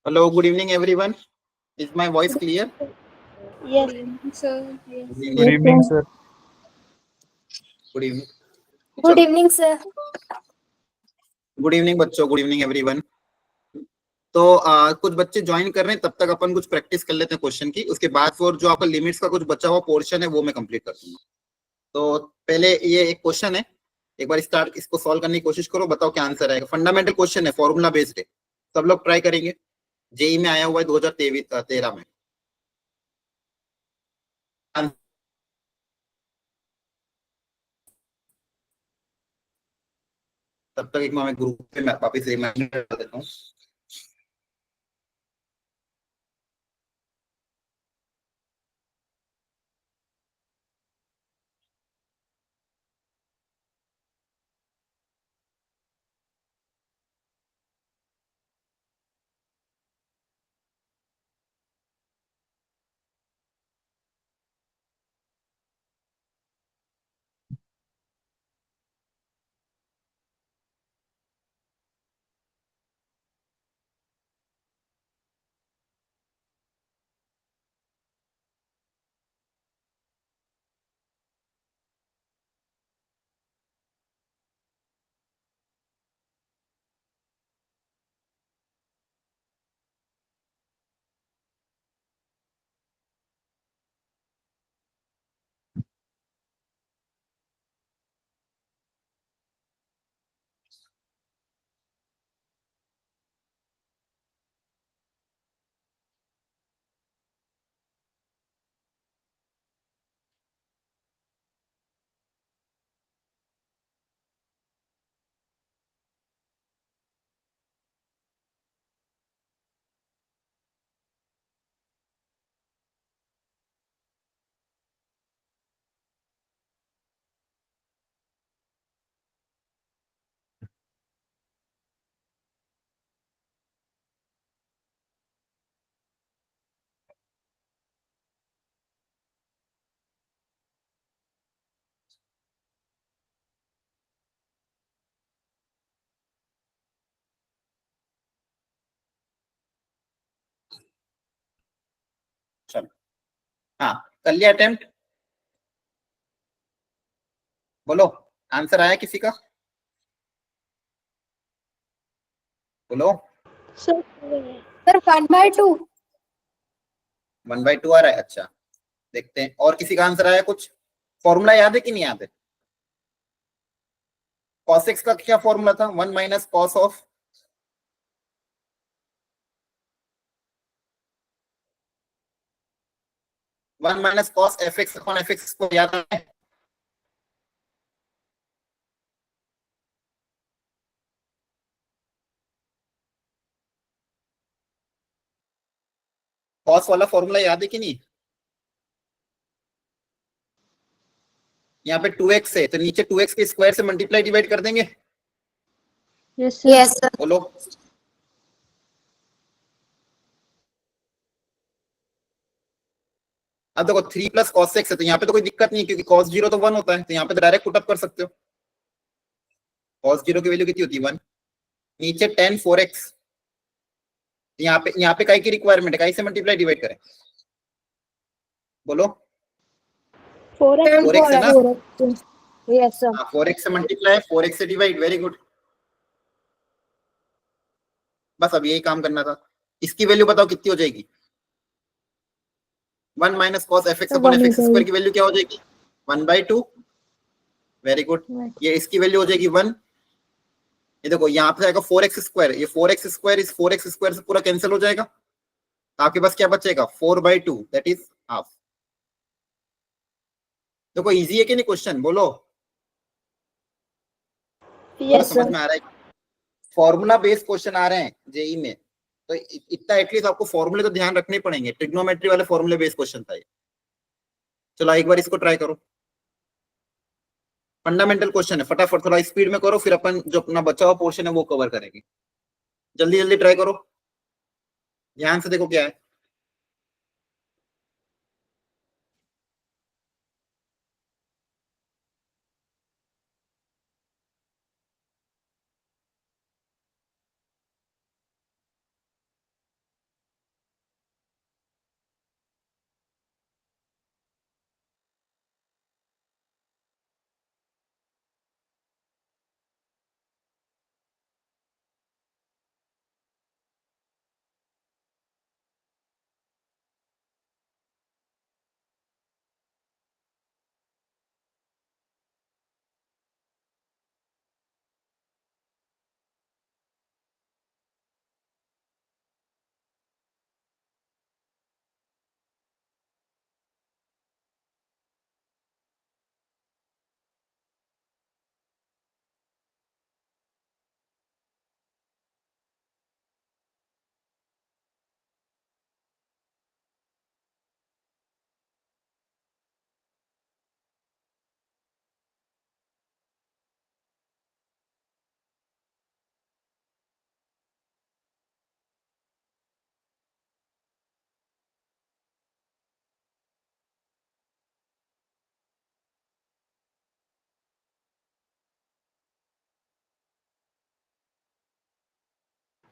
Hello, good evening, everyone. Is my voice clear? Yes. Good evening, sir. Good Yes. evening. Good Yes, evening, sir. sir. Good evening. Good चलो, evening, sir. Good evening बच्चों, good evening everyone. तो कुछ बच्चे join कर रहे हैं, तब तक अपन कुछ प्रैक्टिस कर लेते हैं क्वेश्चन की. उसके बाद फिर जो आपका लिमिट्स का कुछ बचा हुआ पोर्शन है वो मैं कंप्लीट कर दूंगा. तो पहले ये एक क्वेश्चन है, एक बार स्टार्ट इसको सॉल्व करने की कोशिश करो, बताओ क्या आंसर आएगा. फंडामेंटल क्वेश्चन है, फॉर्मूला बेस्ड है. सब लोग ट्राई करेंगे. जेई में आया हुआ है 2013 में. तब तक एक मैं ग्रुप पे वापिस रिमाइंडर कर देता हूँ. चलो, हाँ, कर लिया अटेम्प्ट. बोलो, आंसर आया किसी का? बोलो. Sir, sir, 1/2. 1/2 आ रहा है. अच्छा, देखते हैं. और किसी का आंसर आया कुछ? फॉर्मूला याद है कि नहीं याद है? cos x का क्या फॉर्मूला था? 1 minus cos of 1 minus cos F x upon f x को याद है? कॉस वाला फॉर्मूला याद है कि नहीं? यहाँ पे 2x है तो नीचे 2x के स्क्वायर से मल्टीप्लाई डिवाइड कर देंगे. Yes, sir. Yes, sir. बोलो. अब देखो 3 प्लस कॉस एक्स है तो यहाँ पे तो कोई दिक्कत नहीं है क्योंकि cos 0 तो 1 होता है, तो यहाँ पे तो डायरेक्ट पुटअप कर सकते हो. cos 0 की वैल्यू कितनी होती है? 1. नीचे 10 4x. यहाँ पे काई की रिक्वायरमेंट है? काई से मल्टीप्लाई डिवाइड करें? बोलो. 4x. 4x है ना? 4x. Yes, sir. हाँ, 4x से मल्टीप्लाई, 4x से डिवाइड. Very good. बस अब यही काम करना था. इसकी वैल्यू बताओ कितनी हो जाएगी? 1 minus cos F x Sir, upon 1 F is x square की वैल्यू क्या हो जाएगी? 1/2. Very good. right. ये इसकी वैल्यू हो जाएगी 1. ये देखो यहाँ पे आएगा 4x स्क्वायर. ये 4x स्क्वायर इस 4x स्क्वायर से पूरा कैंसिल हो जाएगा. आपके पास क्या बचेगा? 4/2, दैट इज हाफ. देखो इजी है कि नहीं क्वेश्चन? बोलो. बोलो, Yes, समझ sir. में आ रहा है? फॉर्मूला बेस्ड क्वेश्चन आ रहे हैं जेई में, तो इतना एटलीस्ट आपको फॉर्मूले तो ध्यान रखने पड़ेंगे. ट्रिग्नोमेट्री वाले फॉर्मूले बेस्ड क्वेश्चन था ये. चलो एक बार इसको ट्राई करो. फंडामेंटल क्वेश्चन है, फटाफट थोड़ा स्पीड में करो, फिर अपन जो अपना बचा हुआ पोर्शन है वो कवर करेंगे. जल्दी जल्दी ट्राई करो, ध्यान से देखो क्या है.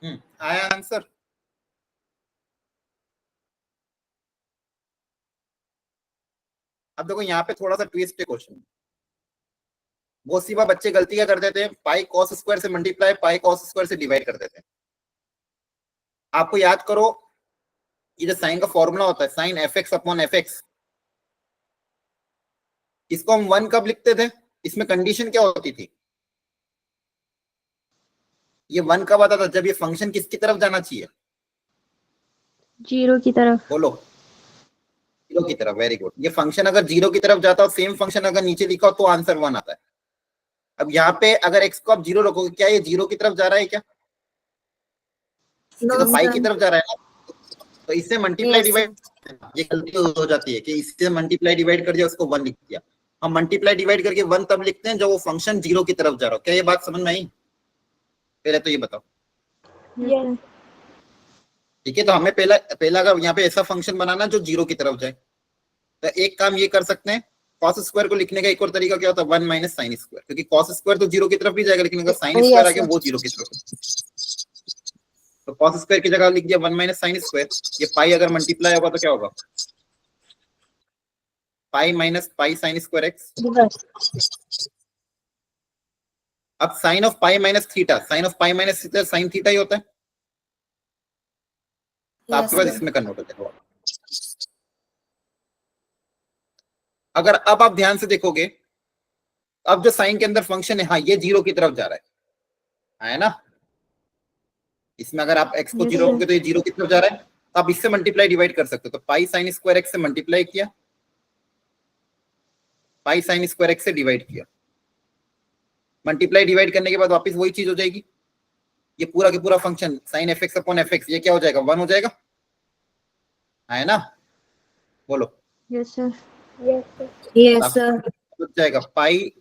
आया आंसर? अब देखो यहाँ पे थोड़ा सा ट्विस्ट है क्वेश्चन। बहुत सी बार बच्चे गलती क्या कर देते हैं, पाई कॉस स्क्वायर से मल्टीप्लाई पाई कॉस स्क्वायर से डिवाइड कर देते हैं। आपको याद करो, ये जो साइन का फॉर्मूला होता है sine f x upon f x, इसको हम 1 कब लिखते थे? इसमें कंडीशन क्या होती थी? ये 1 कब आता था? जब ये फंक्शन किसकी तरफ जाना चाहिए? 0 की तरफ। बोलो। 0 की तरफ। Very good. ये फंक्शन अगर 0 की तरफ जाता हो, सेम फंक्शन अगर नीचे लिखा हो तो आंसर 1 आता है। अब यहाँ पे अगर x को आप 0 रखोगे, क्या ये 0 की तरफ जा रहा है क्या? ये तो पाई की तरफ जा रहा है ना, तो इससे मल्टीप्लाई डिवाइड, ये गलती हो जाती है कि इससे मल्टीप्लाई डिवाइड कर दिया, उसको 1 लिख दिया। हम मल्टीप्लाई डिवाइड करके 1 तब लिखते हैं जब वो फंक्शन 0 की तरफ जा रहा हो। क्या ये बात समझ में आई? पहले तो ये बताओ। यस। ठीक है, तो हमें पहला पहला अगर यहाँ पे ऐसा फंक्शन बनाना जो 0 की तरफ जाए, तो एक काम ये कर सकते हैं, कॉस स्क्वायर को लिखने का एक और तरीका क्या होता है, 1 माइनस साइन स्क्वायर, क्योंकि कॉस स्क्वायर तो 0 की तरफ भी जाएगा, लेकिन अगर साइन स्क्वायर आ गया वो 0 की तरफ, तो कॉस स्क्वायर की जगह लिख दिया 1 माइनस साइन स्क्वायर। ये पाई अगर मल्टीप्लाई होगा तो क्या होगा? Pi minus pi sine square x. अब sine of pi minus theta, sine of pi minus theta sine theta ही होता है, तो आपके पास इसमें कन्वर्ट हो जाएगा। अगर अब आप ध्यान से देखोगे, अब जो साइन के अंदर फंक्शन है, हाँ ये 0 की तरफ जा रहा है ना? इसमें अगर आप x को 0 रखोगे तो ये 0 की तरफ जा रहा है, तो आप इससे मल्टीप्लाई डिवाइड कर सकते हो। तो पाई साइन स्क्वायर एक्स से मल्टीप्लाई किया, पाई साइन स्क्वायर एक्स से डिवाइड किया, मल्टीप्लाई डिवाइड करने के बाद वापस वही चीज हो जाएगी। ये पूरा के पूरा function sine f x upon f x, ये क्या हो जाएगा? 1 हो जाएगा, है ना? बोलो। Yes sir. Yes sir. हो जाएगा पाई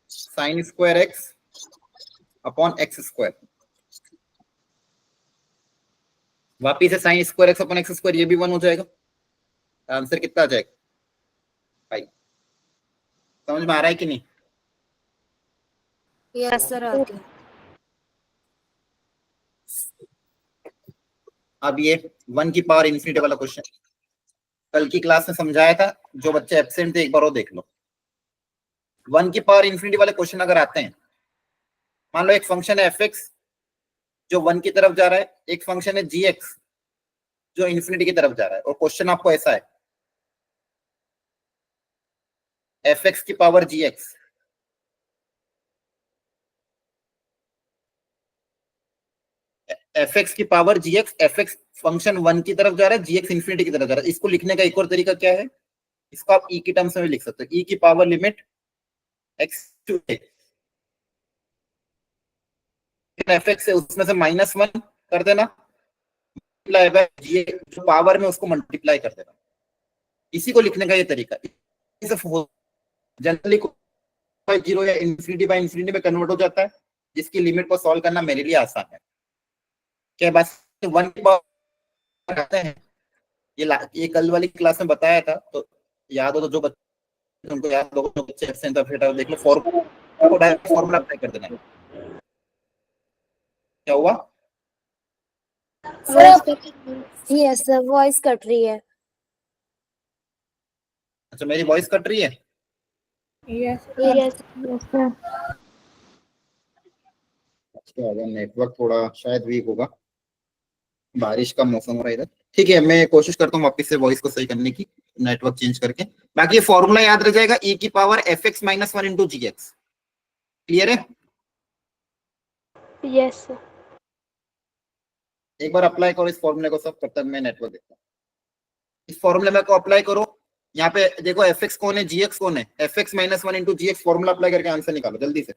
sine square x upon x square, वापिस से sign square x upon x square, ये भी 1 हो जाएगा। आंसर कितना आ जाएगा? पाई। समझ में आ रहा है कि नहीं? यस सर आगे। अब ये 1 की पावर इन्फिनिटी वाला क्वेश्चन कल की क्लास में समझाया था, जो बच्चे एब्सेंट थे एक बार वो देख लो। 1 की पावर इन्फिनिटी वाले क्वेश्चन अगर आते हैं, मान लो एक फंक्शन है एफ एक्स जो 1 की तरफ जा रहा है, एक फंक्शन है जी एक्स जो इन्फिनिटी की तरफ जा रहा है, और क्वेश्चन आपको ऐसा है, एफ एक्स की पावर जी एक्स, एफ एक्स की पावर जी एक्स, एफ एक्स फंक्शन 1 की तरफ जा रहा है, जी एक्स इन्फिनिटी की तरफ जा रहा है। इसको लिखने का एक और तरीका क्या है, इसको आप ई की टर्म्स में भी लिख सकते हो, ई की power limit x to f x है, उसमें से -1 कर देना, जी जो पावर में उसको मल्टीप्लाई कर देना। इसी को लिखने का ये तरीका। जनरली 0 या इन्फिनिटी बाय इन्फिनिटी में कन्वर्ट हो जाता है, जिसकी लिमिट को सॉल्व करना मेरे लिए आसान है। क्या बस 1 की पावर आते हैं, ये कल वाली क्लास में बताया था, तो याद हो तो जो बच्चे उनको याद हो, जो बच्चे एब्सेंट था फिर देख लो, फॉर्मूला अप्लाई कर देना। क्या हुआ? यस सर वॉइस कट रही है। अच्छा, मेरी वॉइस कट रही है? Yes sir. अच्छा, नेटवर्क थोड़ा शायद वीक होगा, बारिश का मौसम हो रहा है इधर। ठीक है, मैं कोशिश करता हूँ वापस से वॉइस को सही करने की, नेटवर्क चेंज करके। बाकी ये फॉर्मूला याद रह जाएगा, ई की power f x minus 1 into g x. Clear है? Yes sir. एक बार अप्लाई करो इस फॉर्मूले को सब, तब तक मैं नेटवर्क देखता हूँ। इस फॉर्मूले में को अप्लाई करो, यहाँ पे देखो एफ एक्स कौन है, जी एक्स कौन है, F x minus 1 into g x, formula apply करके आंसर निकालो जल्दी से।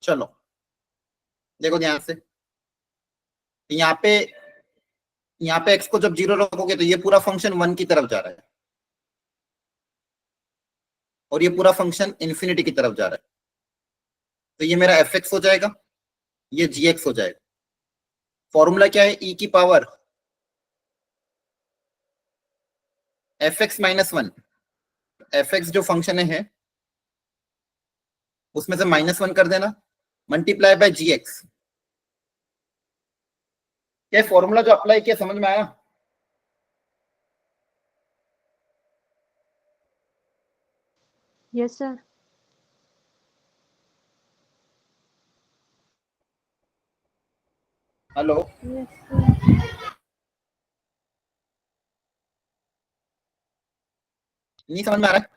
चलो देखो ध्यान से, यहाँ पे x को जब 0 रखोगे तो ये पूरा फंक्शन 1 की तरफ जा रहा है और ये पूरा फंक्शन इंफिनिटी की तरफ जा रहा है, तो ये मेरा fx हो जाएगा, ये gx हो जाएगा। फॉर्मूला क्या है, e की पावर fx माइनस 1, fx जो फंक्शन है उसमें से -1 कर देना, मल्टीप्लाई बाय gx। क्या फॉर्मूला जो अप्लाई किया समझ में आया? Yes, sir. Hello, Yes, sir. नहीं समझ में आ रहा है?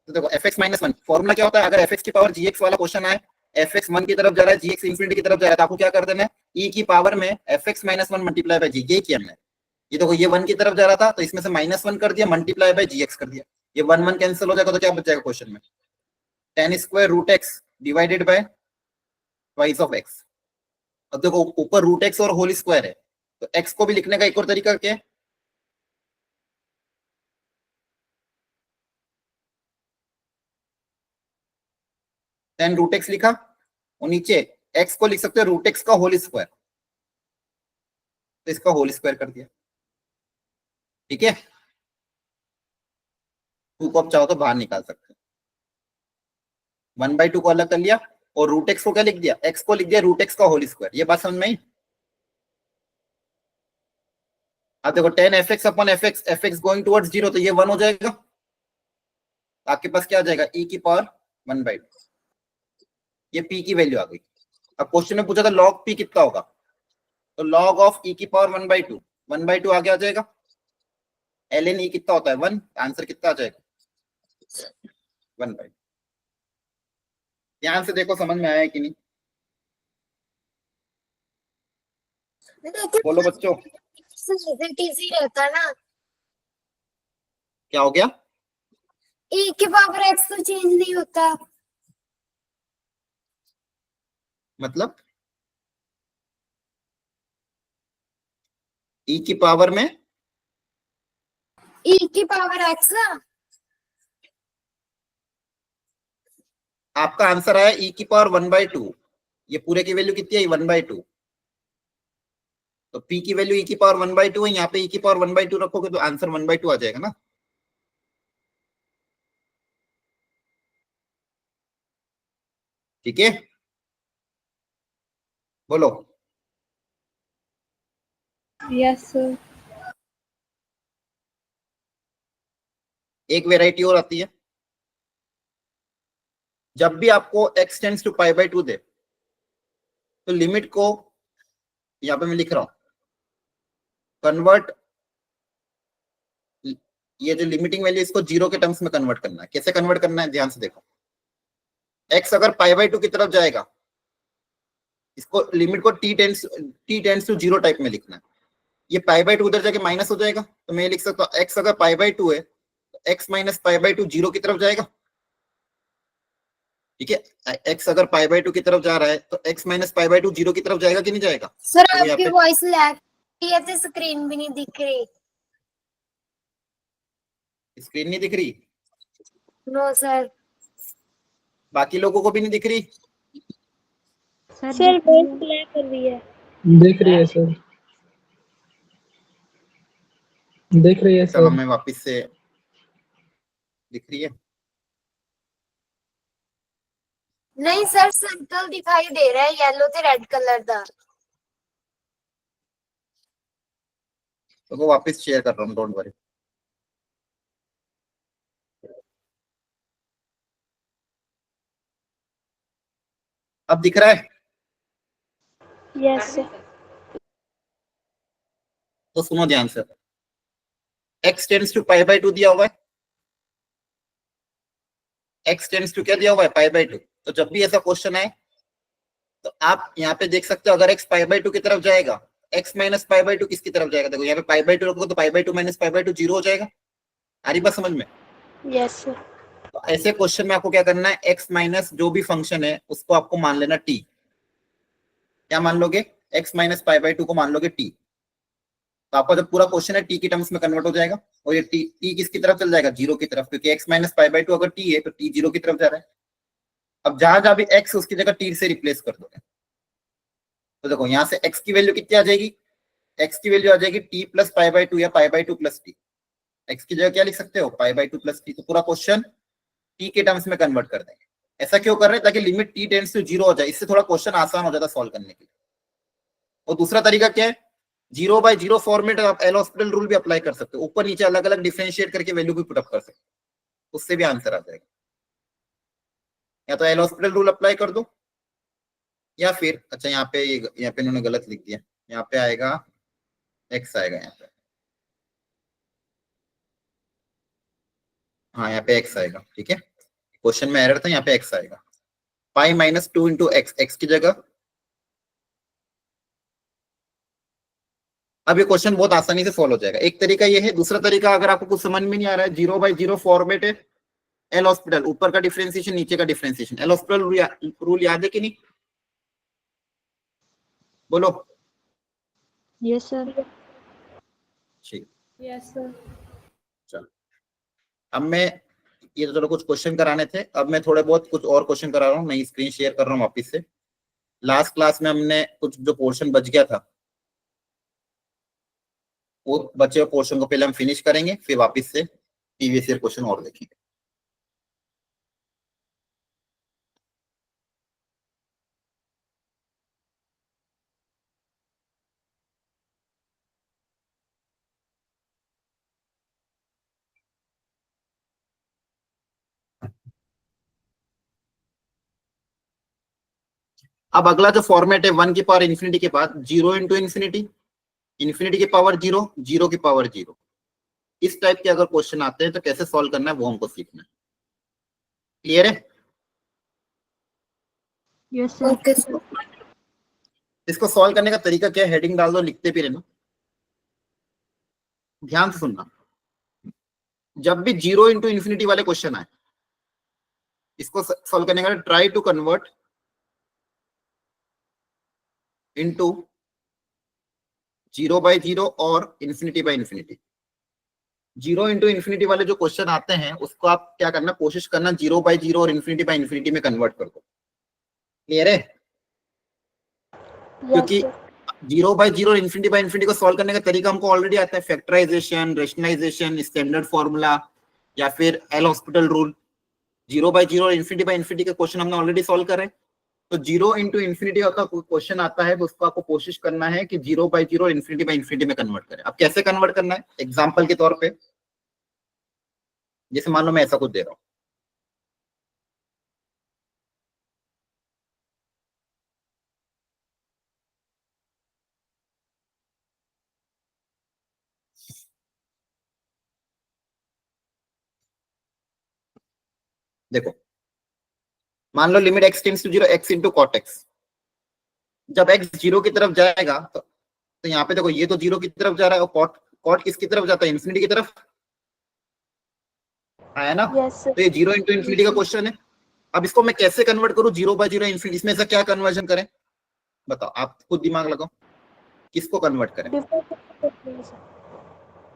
तो देखो fx माइनस 1 फॉर्मूला क्या होता है, अगर fx की पावर gx वाला क्वेश्चन आए, fx 1 की तरफ जा रहा है, gx इंफिनिटी की तरफ जा रहा है, तो आपको क्या कर देना है, e की पावर में fx minus 1 multiply by g, ये किया हमने। ये देखो ये 1 की तरफ जा रहा था तो इसमें से -1 कर दिया, मल्टीप्लाई बाय gx कर दिया, ये 1 1 कैंसिल हो जाएगा, तो क्या बच जाएगा क्वेश्चन में, tan square root x divided by twice of x। अब देखो ऊपर रूट एक्स और होल स्क्वायर है, तो x को भी लिखने का एक और तरीका क्या है, tan रूट एक्स लिखा और नीचे x को लिख सकते हो रूट एक्स का होल स्क्वायर, तो इसका होल स्क्वायर कर दिया। ठीक है, 2 को आप चाहो तो बाहर निकाल सकते हो, 1/2 को अलग कर लिया और रूट एक्स को क्या लिख दिया, x को लिख दिया रूट एक्स का होल स्क्वायर। ये बात समझ में आई? अब देखो tan fx upon fx going towards 0, तो ये 1 हो जाएगा, आपके पास क्या आ जाएगा, e की पावर 1/2, ये p की वैल्यू आ गई। अब क्वेश्चन में पूछा था log p कितना होगा, तो log ऑफ e की पावर 1/2, 1/2 आगे आ जाएगा, ln e कितना होता है 1, आंसर कितना आ जाएगा 1/2। ध्यान से देखो समझ में आया है कि नहीं, बोलो बच्चों, इजी रहता ना, क्या हो गया? e की पावर x तो चेंज नहीं होता, मतलब e की पावर में e की पावर x ना, आपका आंसर आया e की पावर 1/2, ये पूरे की वैल्यू कितनी है 1/2, तो p की वैल्यू e की पावर 1/2 है, यहाँ पे e की पावर 1/2 रखोगे तो आंसर 1/2 आ जाएगा ना। ठीक है, बोलो। Yes, sir. एक वेराइटी और आती है, जब भी आपको x टेंड्स टू π/2 दे तो लिमिट को, यहाँ पे मैं लिख रहा हूं, कन्वर्ट, ये जो लिमिटिंग वैल्यू इसको 0 के टर्म्स में कन्वर्ट करना है। कैसे कन्वर्ट करना है, ध्यान से देखो, x अगर π/2 की तरफ जाएगा, इसको लिमिट को t टेंड्स टू 0 टाइप में लिखना है। ये π/2 उधर जाके माइनस हो जाएगा, तो मैं लिख सकता हूँ x अगर π/2 है तो x माइनस π/2 0 की तरफ जाएगा। ठीक है, x अगर π/2 की तरफ जा रहा है तो x माइनस π/2 0 की तरफ जाएगा कि नहीं जाएगा? सर तो यहाँ आपकी पे वॉइस लैग है तो स्क्रीन भी नहीं दिख रही। स्क्रीन नहीं दिख रही, नो सर। बाकी लोगों को भी नहीं दिख रही? सर वॉइस लैग कर रही है। दिख रही है सर, दिख रही है चलो सर। मैं वापस से, दिख रही है? नहीं सर, सर्कल दिखाई दे रहा है येलो ते रेड कलर दा। तो वो वापस शेयर कर रहा हूँ, डोंट वरी। अब दिख रहा है? Yes sir. तो सुनो ध्यान से, x टेंड्स टू π/2 दिया हुआ है, x टेंड्स टू क्या दिया हुआ है π/2। तो जब भी ऐसा क्वेश्चन आए तो आप यहाँ पे देख सकते हो, अगर x π/2 की तरफ जाएगा, x माइनस π/2 किसकी तरफ जाएगा, देखो यहाँ पे π/2 रखोगे तो π/2 माइनस π/2 0 हो जाएगा। आ रही बात समझ में? Yes sir. तो तो ऐसे क्वेश्चन में आपको क्या करना है, x माइनस जो भी फंक्शन है उसको आपको मान लेना t। क्या मान लोगे, x माइनस पाई बाई 2 को मान लोगे t। तो आपका जब पूरा क्वेश्चन है t की टर्म्स में कन्वर्ट हो जाएगा, और ये t किसकी तरफ चल जाएगा, जीरो की तरफ, क्योंकि x माइनस पाई बाई 2 अगर t है तो t जीरो की तरफ जा रहा है। अब जहां जहां भी x उसकी जगह t से रिप्लेस कर दोगे, तो देखो यहाँ से x की वैल्यू कितनी आ जाएगी, x की वैल्यू आ जाएगी t प्लस पाई बाई 2 या pi by 2 plus t। x की जगह क्या लिख सकते हो, पाई बाई 2 प्लस t। तो पूरा क्वेश्चन t के टर्म्स में कन्वर्ट कर देंगे। ऐसा क्यों कर रहे हैं, ताकि limit t tends to zero हो जाए, इससे थोड़ा क्वेश्चन आसान हो जाता है सॉल्व करने के लिए। और दूसरा तरीका क्या है, 0/0 फॉर्मेट आप एल हॉस्पिटल रूल भी अप्लाई कर सकते हो, ऊपर नीचे अलग अलग डिफरेंशिएट करके वैल्यू भी पुटअप कर सकते हो, उससे भी आंसर आ जाएगा। या तो एल हॉस्पिटल रूल अप्लाई कर दो, या फिर अच्छा यहाँ पे इन्होंने गलत लिख दिया, यहाँ पे आएगा x आएगा यहाँ पे, हाँ यहाँ पे x आएगा, ठीक है, क्वेश्चन में एरर था, यहाँ पे x आएगा, पाई माइनस 2 इंटू एक्स की जगह। अब ये क्वेश्चन बहुत आसानी से सॉल्व हो जाएगा। एक तरीका ये है, दूसरा तरीका अगर आपको कुछ समझ में नहीं आ रहा है, 0/0 फॉर्मेट है, एल हॉस्पिटल ऊपर का डिफरेंशिएशन नीचे का डिफरेंशिएशन, एल हॉस्पिटल रूल याद है कि नहीं, बोलो। Yes sir. ठीक, यस सर। चलो अब मैं, ये तो चलो कुछ क्वेश्चन कराने थे, अब मैं थोड़े बहुत कुछ और क्वेश्चन करा रहा हूँ, नई स्क्रीन शेयर कर रहा हूँ वापिस से। लास्ट क्लास में हमने कुछ जो पोर्शन बच गया था, वो बचे हुए पोर्शन को पहले हम फिनिश करेंगे, फिर वापिस से प्रीवियस ईयर क्वेश्चन और देखेंगे। अब अगला जो फॉर्मेट है 1 की पावर इंफिनिटी के बाद 0 इंटू इंफिनिटी, इंफिनिटी की पावर 0, 0 की पावर 0, इस टाइप के अगर क्वेश्चन आते हैं तो कैसे सॉल्व करना है वो हमको सीखना है। क्लियर है? Yes sir. Okay sir. इसको सॉल्व करने का तरीका क्या है, हेडिंग डाल दो, लिखते भी रहना, ध्यान से सुनना। जब भी 0 इंटू इंफिनिटी वाले क्वेश्चन आए, इसको सॉल्व करने का ट्राई टू कन्वर्ट इंटू 0/0 और infinity by infinity. 0 into infinity वाले जो क्वेश्चन आते हैं उसको आप क्या करना, कोशिश करना 0/0 और इंफिनिटी बाय इंफिनिटी में कन्वर्ट कर दो। क्लियर है? क्योंकि 0/0 इंफिनिटी बाय इंफिनिटी को सॉल्व करने का तरीका हमको ऑलरेडी आता है, फैक्टराइजेशन, रेशनलाइजेशन, स्टैंडर्ड फॉर्मूला, या फिर एल हॉस्पिटल रूल। 0/0 और इंफिनिटी बाय इंफिनिटी के क्वेश्चन हमने ऑलरेडी सॉल्व करे। तो 0 इंटू इंफिनिटी का क्वेश्चन आता है तो उसको आपको कोशिश करना है कि 0/0 और इंफिनिटी बाय इंफिनिटी में कन्वर्ट करें। अब कैसे कन्वर्ट करना है, एग्जांपल के तौर पे, जैसे मान लो मैं ऐसा कुछ दे रहा हूं, देखो मान लो limit x tends to 0 x into cot x. जब x 0 की तरफ जाएगा तो यहाँ पे देखो ये तो 0 की तरफ जा रहा है, और कॉट कॉट किसकी तरफ जाता है, इंफिनिटी की तरफ आया ना। यस तो ये 0 इंटू इंफिनिटी का क्वेश्चन है। अब इसको मैं कैसे कन्वर्ट करूं 0/0 इंफिनिटी, इसमें से क्या कन्वर्जन करें बताओ, आप खुद दिमाग लगाओ, किसको कन्वर्ट करें।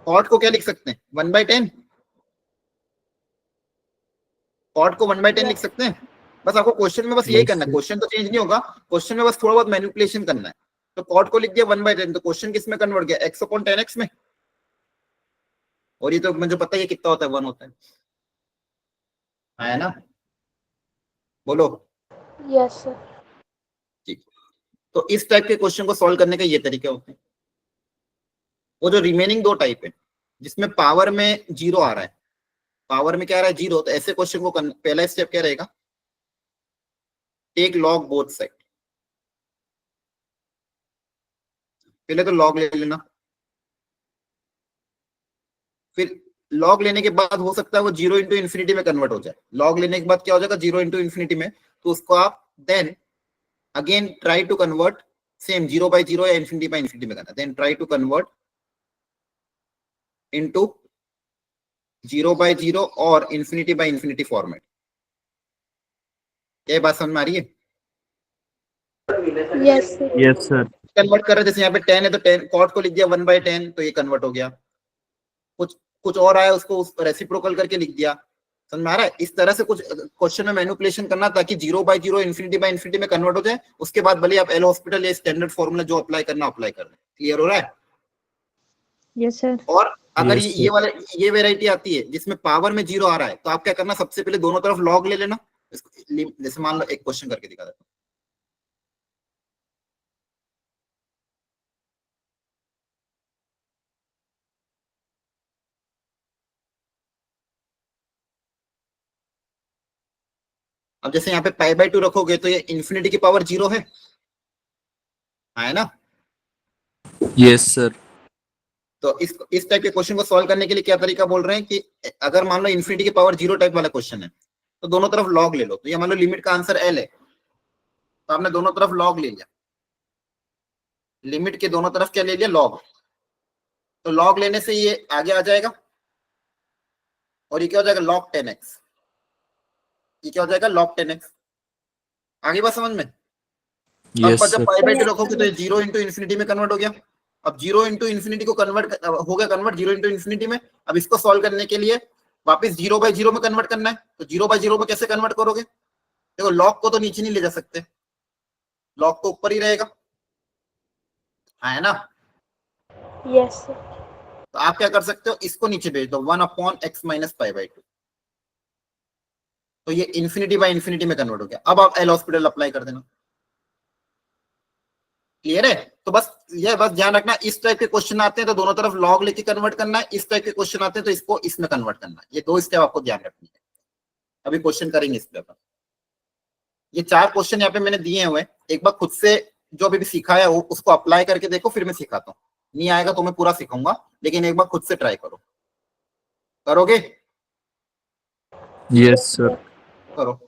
कॉट को क्या लिख सकते हैं, 1/10, कॉट को 1/10 लिख सकते हैं। बस आपको क्वेश्चन में बस यही करना है, क्वेश्चन तो चेंज नहीं होगा, क्वेश्चन में बस थोड़ा बहुत मैनिपुलेशन करना है। तो कॉट को लिख दिया 1/10, तो क्वेश्चन किस में कन्वर्ट किया, x/10x में, और ये तो मुझे पता है कितना होता है, 1 होता है ना, बोलो। Yes sir. ठीक, तो इस टाइप के क्वेश्चन को सॉल्व करने के ये तरीके होते हैं। वो जो रिमेनिंग दो टाइप है जिसमें पावर में 0 आ रहा है, पावर में क्या आ रहा है 0, तो ऐसे क्वेश्चन को पहला स्टेप क्या रहेगा, टेक लॉग बोथ साइड। पहले तो लॉग ले लेना, फिर लॉग लेने के बाद हो सकता है वो 0 इंटू इंफिनिटी में कन्वर्ट हो जाए। लॉग लेने के बाद क्या हो जाएगा 0 इंटू इंफिनिटी में, तो उसको आप then again try to convert same 0/0 या इंफिनिटी बाय इंफिनिटी में करना, then try to convert into 0/0 और इंफिनिटी फॉर्मेट। ये बात समझ में आ रही है? Yes, sir. Yes sir. Convert कर रहे हैं, जैसे यहाँ पे 10 है तो 10 कॉट को लिख दिया 1/10, तो ये कन्वर्ट हो गया। कुछ कुछ और आया उसको रेसिप्रोकल करके लिख दिया। समझ में आ रहा है? इस तरह से कुछ क्वेश्चन में मैनिपुलेशन करना ताकि 0/0 इंफिनिटी में कन्वर्ट हो जाए। उसके बाद भले आप एल हॉस्पिटल या स्टैंडर्ड फॉर्मूला जो अप्लाई करना अप्लाई कर दें। क्लियर हो रहा है? Yes, sir. और अगर Yes, ये वेराइटी आती है जिसमें पावर में 0 आ रहा है, तो आप क्या करना, सबसे पहले दोनों तरफ लॉग ले लेना। जैसे मान लो एक क्वेश्चन करके दिखा देता हूं। अब जैसे यहाँ पे π/2 रखोगे तो ये इंफिनिटी की पावर 0 है, हाँ, है ना? Yes sir. तो इस टाइप के क्वेश्चन को सॉल्व करने के लिए क्या तरीका बोल रहे हैं कि अगर मान लो इंफिनिटी की पावर 0 टाइप वाला क्वेश्चन है, तो दोनों तरफ लॉग ले लो। तो ये मान लो लिमिट का आंसर एल है, तो आपने दोनों तरफ लॉग ले लिया। लिमिट के दोनों तरफ क्या ले लिया? लॉग। तो लॉग लेने से ये आगे आ जाएगा, और ये क्या हो जाएगा? log 10x। ये क्या हो जाएगा? log 10x। आगे बात समझ में? अब यस जब सर। π/2 रखोगे तो ये 0 इंटू इंफिनिटी में कन्वर्ट हो गया। अब 0 इंटू इंफिनिटी को कन्वर्ट हो गया, कन्वर्ट 0 इंटू इंफिनिटी में। अब इसको सॉल्व करने के लिए वापस 0/0 में कन्वर्ट करना है। तो 0/0 में कैसे कन्वर्ट करोगे? देखो, लॉग को तो नीचे नहीं ले जा सकते, लॉग तो ऊपर ही रहेगा, हाँ, है ना? Yes, sir. तो आप क्या कर सकते हो, इसको नीचे भेज दो 1/x माइनस π/2। तो ये इंफिनिटी बाय इंफिनिटी में कन्वर्ट हो गया। अब आप एल हॉस्पिटल अप्लाई कर देना। क्लियर है? तो बस ध्यान रखना, इस टाइप के क्वेश्चन आते हैं तो दोनों तरफ लॉग लेके कन्वर्ट करना है। इस टाइप के क्वेश्चन आते हैं तो इसको इसमें कन्वर्ट करना है। ये 2 स्टेप आपको ध्यान रखनी है। अभी क्वेश्चन करेंगे इस पे अपन। ये 4 क्वेश्चन यहाँ पे मैंने दिए हुए हैं। एक बार खुद से जो अभी भी सीखा है वो उसको अप्लाई करके देखो, फिर मैं सिखाता हूँ। नहीं आएगा तो मैं पूरा सिखाऊंगा, लेकिन एक बार खुद से ट्राई करो। करोगे? Yes sir. करो।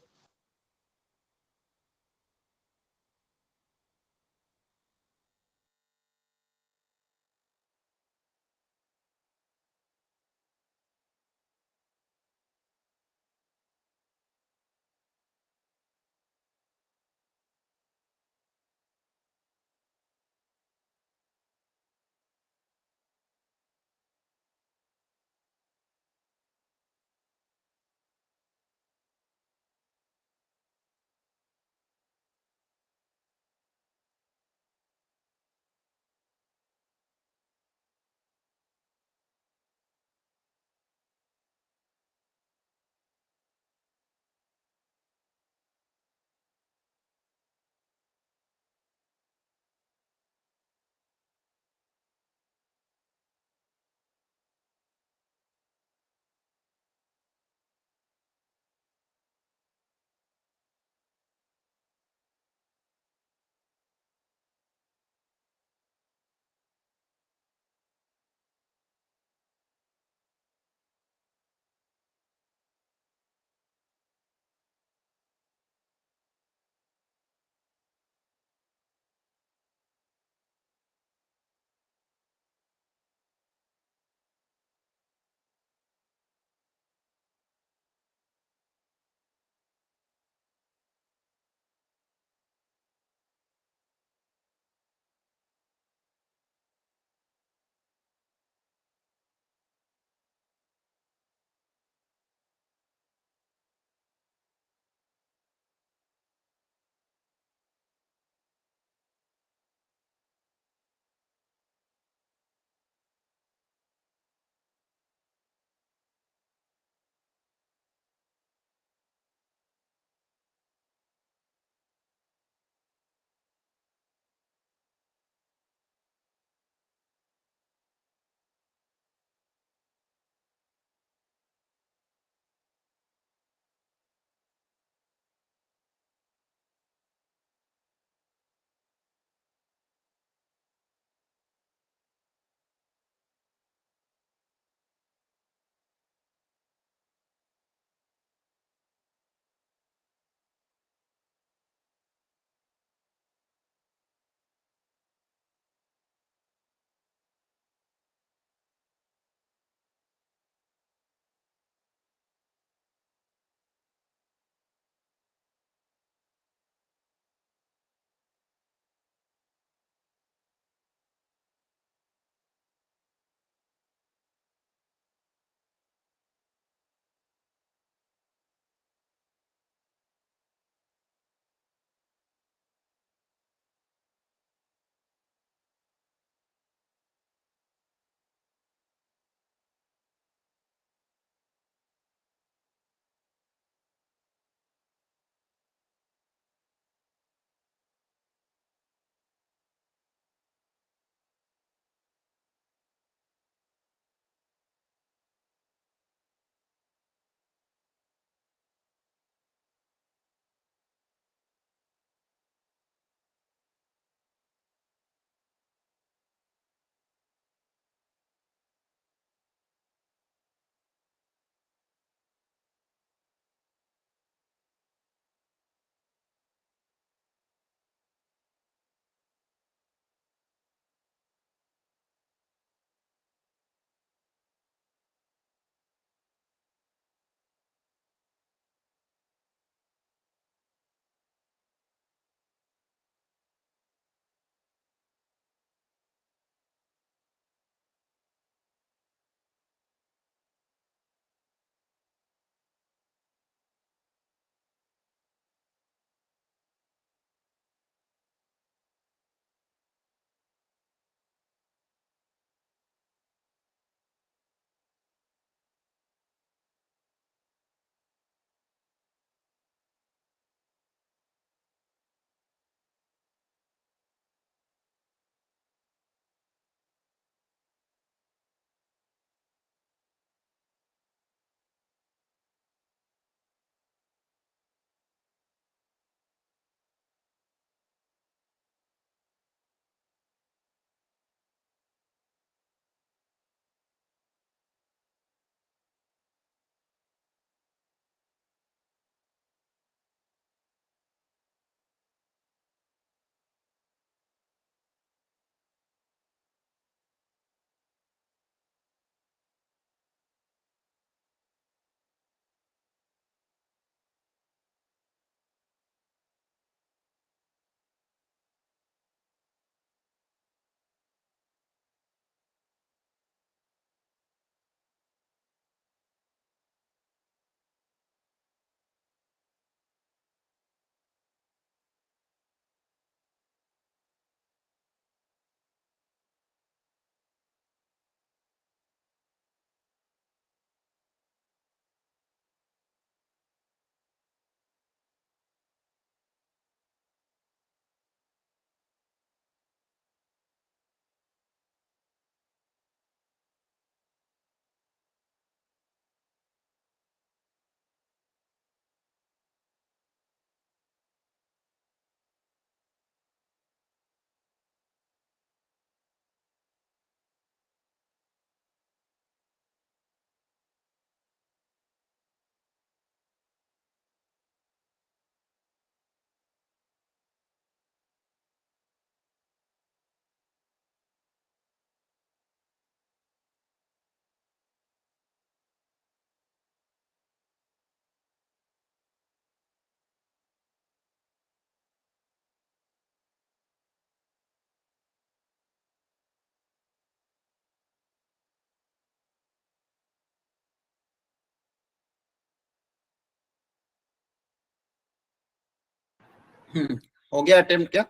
हो गया अटेम्प्ट क्या?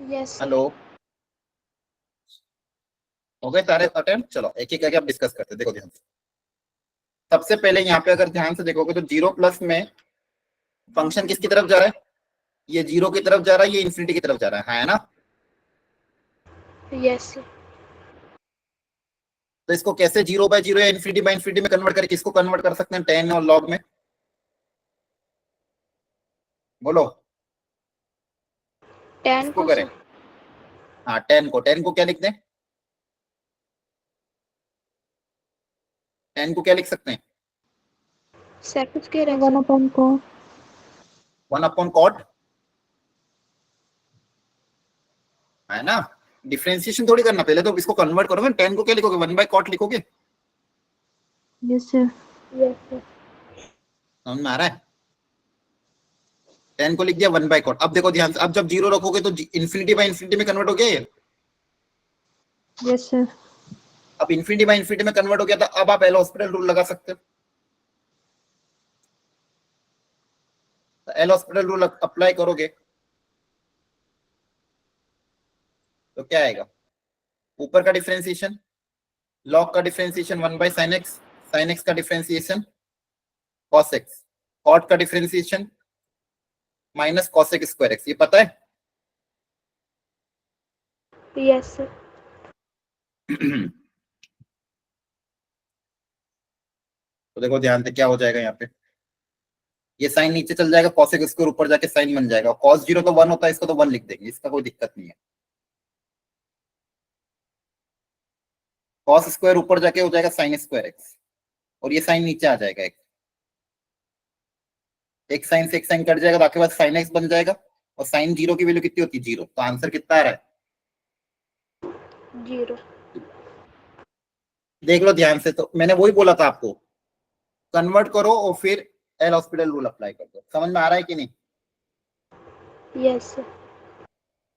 Yes, sir. हेलो, हो गए सारे अटेम्प्ट? चलो एक एक करके आप डिस्कस करते हैं। देखो ध्यान से, सबसे पहले यहाँ पे अगर ध्यान से देखोगे तो 0 प्लस में फंक्शन किसकी तरफ जा रहा है? ये 0 की तरफ जा रहा है, ये इन्फिनिटी की तरफ जा रहा है ना? Yes, sir. तो इसको कैसे 0/0 या इन्फिनिटी बाय इन्फिनिटी में कन्वर्ट करके किसको कन्वर्ट कर सकते हैं? टेन और लॉग में, बोलो 10 किसको को, करें? sir. हाँ, टेन को क्या लिख दें? 10 को क्या लिख सकते हैं? Sec square x. 1/cot है ना? डिफरेंशिएशन थोड़ी करना, पहले तो इसको कन्वर्ट करोगे। 10 को क्या लिखोगे? 1/cot लिखोगे। Yes, sir. Yes, sir. समझ में आ रहा है? 10 को लिख दिया 1/cot। अब देखो ध्यान से, अब जब 0 रखोगे तो इन्फिनिटी बाय इन्फिनिटी में कन्वर्ट हो गया ये। Yes, sir. अब इन्फिनिटी बाय इन्फिनिटी में कन्वर्ट हो गया था, अब आप एल हॉस्पिटल रूल लगा सकते हो। एल हॉस्पिटल रूल अप्लाई करोगे तो क्या आएगा? ऊपर का डिफरेंशिएशन, लॉग का differentiation 1/sin x, sin x का डिफरेंशिएशन cos x, cot का differentiation minus cos x square x। ये पता है? Yes, sir. तो देखो ध्यान से क्या हो जाएगा यहाँ पे, ये साइन नीचे चल जाएगा, cos x स्क्वायर ऊपर जाके साइन बन जाएगा। cos 0 तो 1 होता है, इसको तो 1 लिख देंगे, इसका कोई दिक्कत नहीं है। cos स्क्वायर ऊपर जाके हो जाएगा sin स्क्वायर x, और ये साइन नीचे आ जाएगा। एक साइन से एक साइन कट जाएगा तो आपके पास sin x बन जाएगा। और साइन 0 की वैल्यू कितनी होती है? 0। तो आंसर कितना आ रहा है? 0. देख लो ध्यान से, तो मैंने वही बोला था आपको, कन्वर्ट करो और फिर एल हॉस्पिटल रूल अप्लाई कर दो। समझ में आ रहा है कि नहीं? Yes, sir.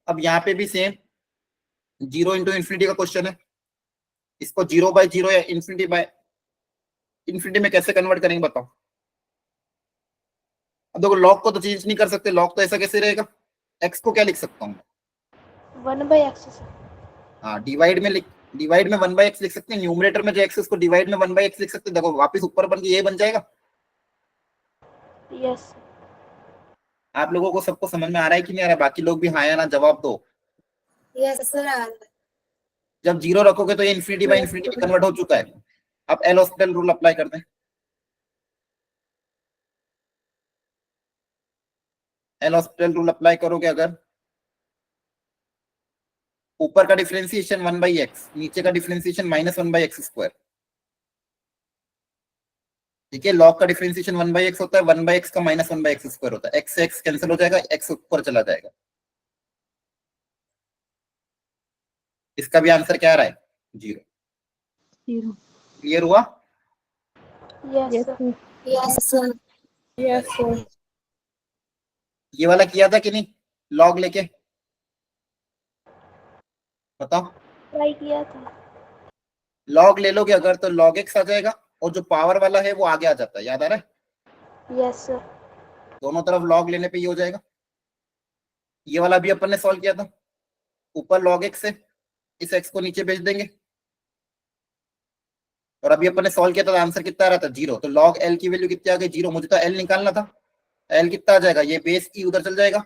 अब यहाँ पे भी सेम 0 इंटू इन्फिनिटी का क्वेश्चन है। इसको 0/0 या इन्फिनिटी बाय इन्फिनिटी में कैसे कन्वर्ट करेंगे बताओ? अब देखो, लॉग को तो चेंज नहीं कर सकते, लॉग तो ऐसा कैसे रहेगा? एक्स को क्या लिख सकता हूँ? 1/x, sir. हाँ, डिवाइड में 1/x लिख सकते हैं। न्यूमरेटर में जो एक्स उसको डिवाइड में 1/x लिख सकते हैं। देखो वापस ऊपर बन के ये बन जाएगा। Yes, sir. आप लोगों को सबको समझ में आ रहा है कि नहीं आ रहा है? बाकी लोग भी हाँ या ना जवाब दो। यस सर आ रहा है। जब 0 रखोगे तो ये इन्फिनिटी बाय इन्फिनिटी में कन्वर्ट हो चुका है। अब एल हॉस्पिटल रूल अप्लाई करते हैं। एल हॉस्पिटल रूल अप्लाई करोगे अगर, ऊपर का डिफरेंशिएशन 1/x, नीचे का डिफरेंशिएशन -1/x स्क्वायर। ठीक है, लॉग का डिफरेंशिएशन 1/x होता है, 1/x का -1/x स्क्वायर होता है। x से x कैंसिल हो जाएगा, x ऊपर चला जाएगा। इसका भी आंसर क्या आ रहा है? 0। 0. क्लियर हुआ? Yes, sir. Yes sir. Yes, sir. ये वाला किया था कि नहीं, लॉग लेके? बताओ। Try किया था. लॉग ले लोगे अगर तो log x आ जाएगा, और जो पावर वाला है वो आगे आ जाता है। याद आ रहा है? Yes, sir. दोनों तरफ log लेने पे ये हो जाएगा। ये वाला भी अपन ने सॉल्व किया था, ऊपर log x है, इस x को नीचे भेज देंगे। और अभी अपन ने सॉल्व किया था, आंसर कितना आ रहा था? 0। तो log l की वैल्यू कितनी आ गई? 0। मुझे तो l निकालना था। l कितना आ जाएगा? ये बेस e उधर चल जाएगा,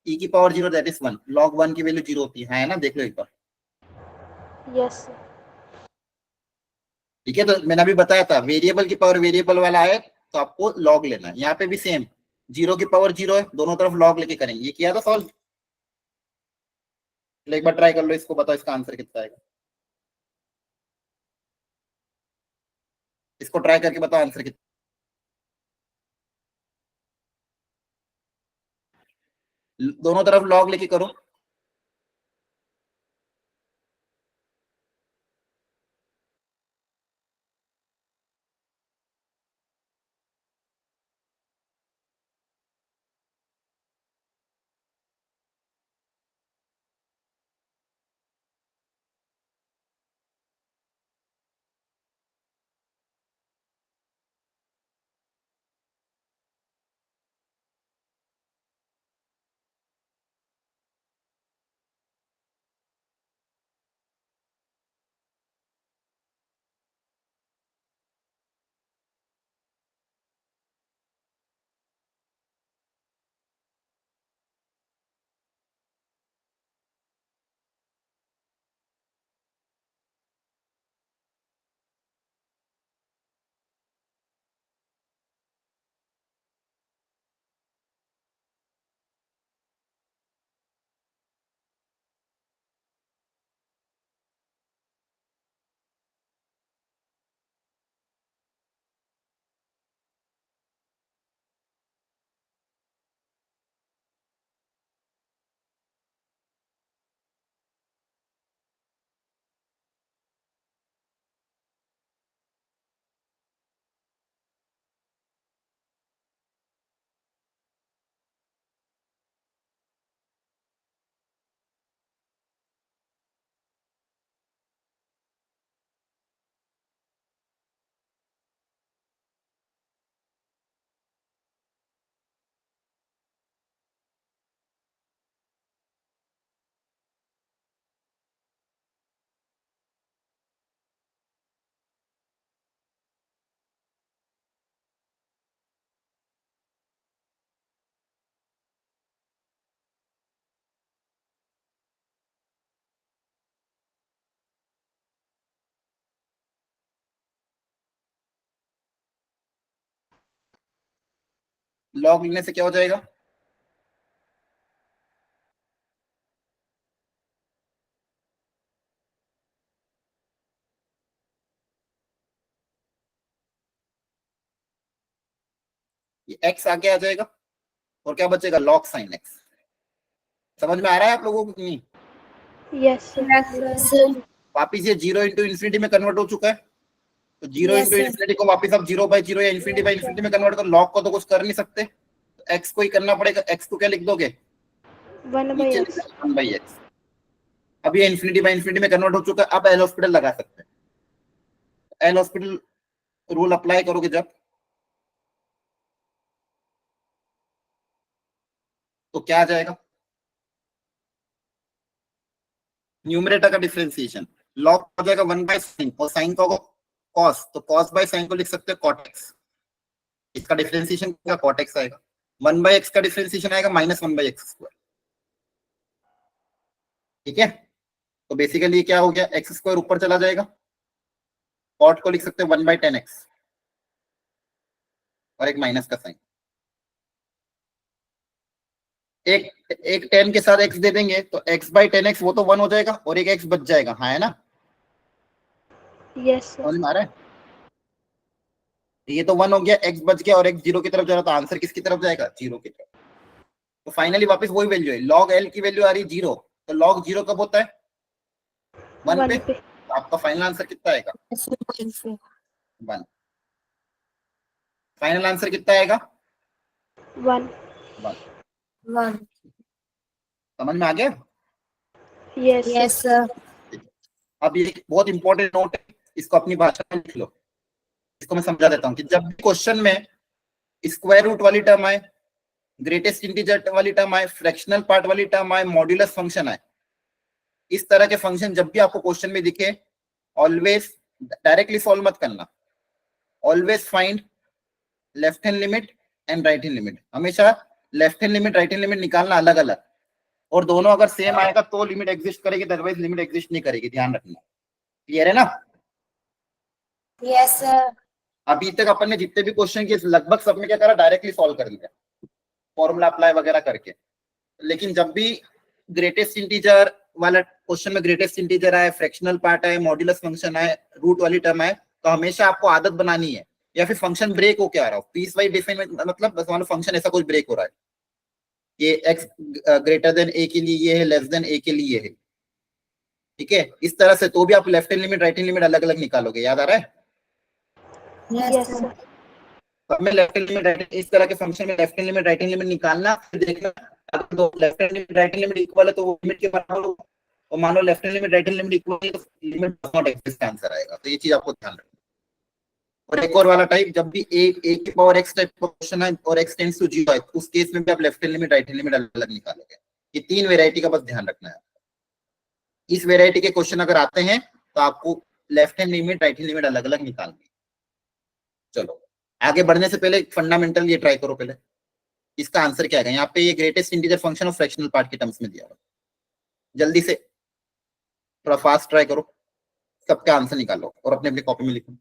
e की पावर 0 दैट इज 1। log 1 की वैल्यू 0 होती है ना? देख लो एक बार। Yes, sir. ठीक है, तो मैंने अभी बताया था, वेरिएबल की पावर वेरिएबल वाला है तो आपको log लेना है। यहाँ पे भी सेम 0 की पावर 0 है, दोनों तरफ log लेके करेंगे। ये किया था सॉल्व। एक बार ट्राई कर लो, इसको बताओ इसका आंसर कितना आएगा। इसको ट्राई करके बताओ आंसर कितना। दोनों तरफ log लेके करो। लॉग लेने से क्या हो जाएगा? ये x आगे आ जाएगा और क्या बचेगा? log sin x। समझ में आ रहा है आप लोगों को कि नहीं? Yes, sir. सर वापिस ये 0 इंटू इन्फिनिटी में कन्वर्ट हो चुका है, तो 0 Yes, इंटू sir. इन्फिनिटी को वापिस आप 0/0 या इन्फिनिटी बाई इन्फिनिटी में कन्वर्ट कर, log को तो कुछ कर नहीं सकते, तो x को ही करना पड़ेगा। x को क्या लिख दोगे? 1 by नीचे x. 1/x। अब ये इन्फिनिटी बाई इन्फिनिटी में कन्वर्ट हो चुका है, अब एल हॉस्पिटल लगा सकते हैं। एल हॉस्पिटल रूल अप्लाई करोगे जब, तो क्या आ जाएगा? न्यूमरेटर का डिफरेंशिएशन लॉग हो जाएगा 1/sin, और साइन का कॉस, तो कॉस बाय साइन को लिख सकते हैं कॉट एक्स। इसका डिफरेंशिएशन क्या? कॉट एक्स आएगा। 1/x का डिफरेंशिएशन आएगा -1/x²। ठीक है, तो बेसिकली क्या हो गया? x² ऊपर चला जाएगा, कॉट को लिख सकते हैं 1/10x और एक माइनस का साइन। एक एक 10 के साथ x दे देंगे तो x/10x वो तो 1 हो जाएगा और एक x बच जाएगा, हाँ है ना? Yes, sir. समझ में आ रहा है? ये तो 1 हो गया, x बच गया और x 0 की तरफ जा रहा, तो आंसर किसकी तरफ जाएगा? 0 की तरफ। तो फाइनली वापस वही वैल्यू है, log l की वैल्यू आ रही है 0, तो log 0 कब होता है? 1 पे। 1 पे. तो आपका फाइनल आंसर कितना आएगा? 1। फाइनल आंसर कितना आएगा? 1. 1। 1. समझ में आ गया? Yes, sir. Yes, sir. अब ये एक बहुत इंपॉर्टेंट नोट है, इसको अपनी भाषा में लिख लो। इसको मैं समझा देता हूँ कि जब भी क्वेश्चन में स्क्वायर रूट वाली टर्म आए, ग्रेटेस्ट इंटीजर वाली टर्म आए, फ्रैक्शनल पार्ट वाली टर्म आए, मॉड्यूलस फंक्शन आए, इस तरह के फंक्शन जब भी आपको क्वेश्चन में दिखे, ऑलवेज डायरेक्टली सॉल्व मत करना, always find left hand limit and right hand limit. हमेशा left hand limit right hand limit निकालना अलग अलग, और दोनों अगर सेम आएगा तो लिमिट एग्जिस्ट करेगी, अदरवाइज लिमिट एग्जिस्ट नहीं करेगी, ध्यान रखना। क्लियर है ना? Yes, sir. अभी तक अपन ने जितने भी क्वेश्चन किए लगभग सब में क्या करा? डायरेक्टली सॉल्व कर लिया, फॉर्मूला अप्लाई वगैरह करके। लेकिन जब भी ग्रेटेस्ट इंटीजर वाला क्वेश्चन में ग्रेटेस्ट इंटीजर आए, फ्रैक्शनल पार्ट आए, मॉड्यूलस फंक्शन आए, रूट वाली टर्म आए, तो हमेशा आपको आदत बनानी है, या फिर फंक्शन ब्रेक होके आ रहा हो, पीस वाइज डिफाइन, मतलब बस मान लो फंक्शन ऐसा कुछ ब्रेक हो रहा है, ये x ग्रेटर देन a के लिए ये है, लेस देन a के लिए है, ठीक है, इस तरह से, तो भी आप left hand limit right hand limit अलग अलग निकालोगे। याद आ रहा है? Yes, sir. अब मैं लेफ्ट हैंड लिमिट राइट, इस तरह के फंक्शन में left hand limit right hand limit निकालना, फिर देखना अगर दो left hand limit right hand limit equal है तो वो लिमिट के बराबर हो, और मान लो left hand limit right hand limit equal है तो limit does not exist answer आएगा। तो ये चीज आपको ध्यान रखना। और एक और वाला टाइप, जब भी a की पावर x टाइप का क्वेश्चन है और x टेंड्स टू 0 है, उस केस में भी आप left hand limit right hand limit अलग अलग निकालोगे। ये तीन वेरायटी का बस ध्यान रखना है। इस वेरायटी के क्वेश्चन अगर आते हैं तो आपको left hand limit right hand limit अलग अलग निकालनी। चलो आगे बढ़ने से पहले फंडामेंटल ये ट्राई करो पहले, इसका आंसर क्या है? यहाँ पे ये ग्रेटेस्ट इंटीजर फंक्शन और फ्रैक्शनल पार्ट के टर्म्स में दिया हुआ, जल्दी से थोड़ा फास्ट ट्राई करो, सबका आंसर निकालो और अपने अपनी कॉपी में लिखो।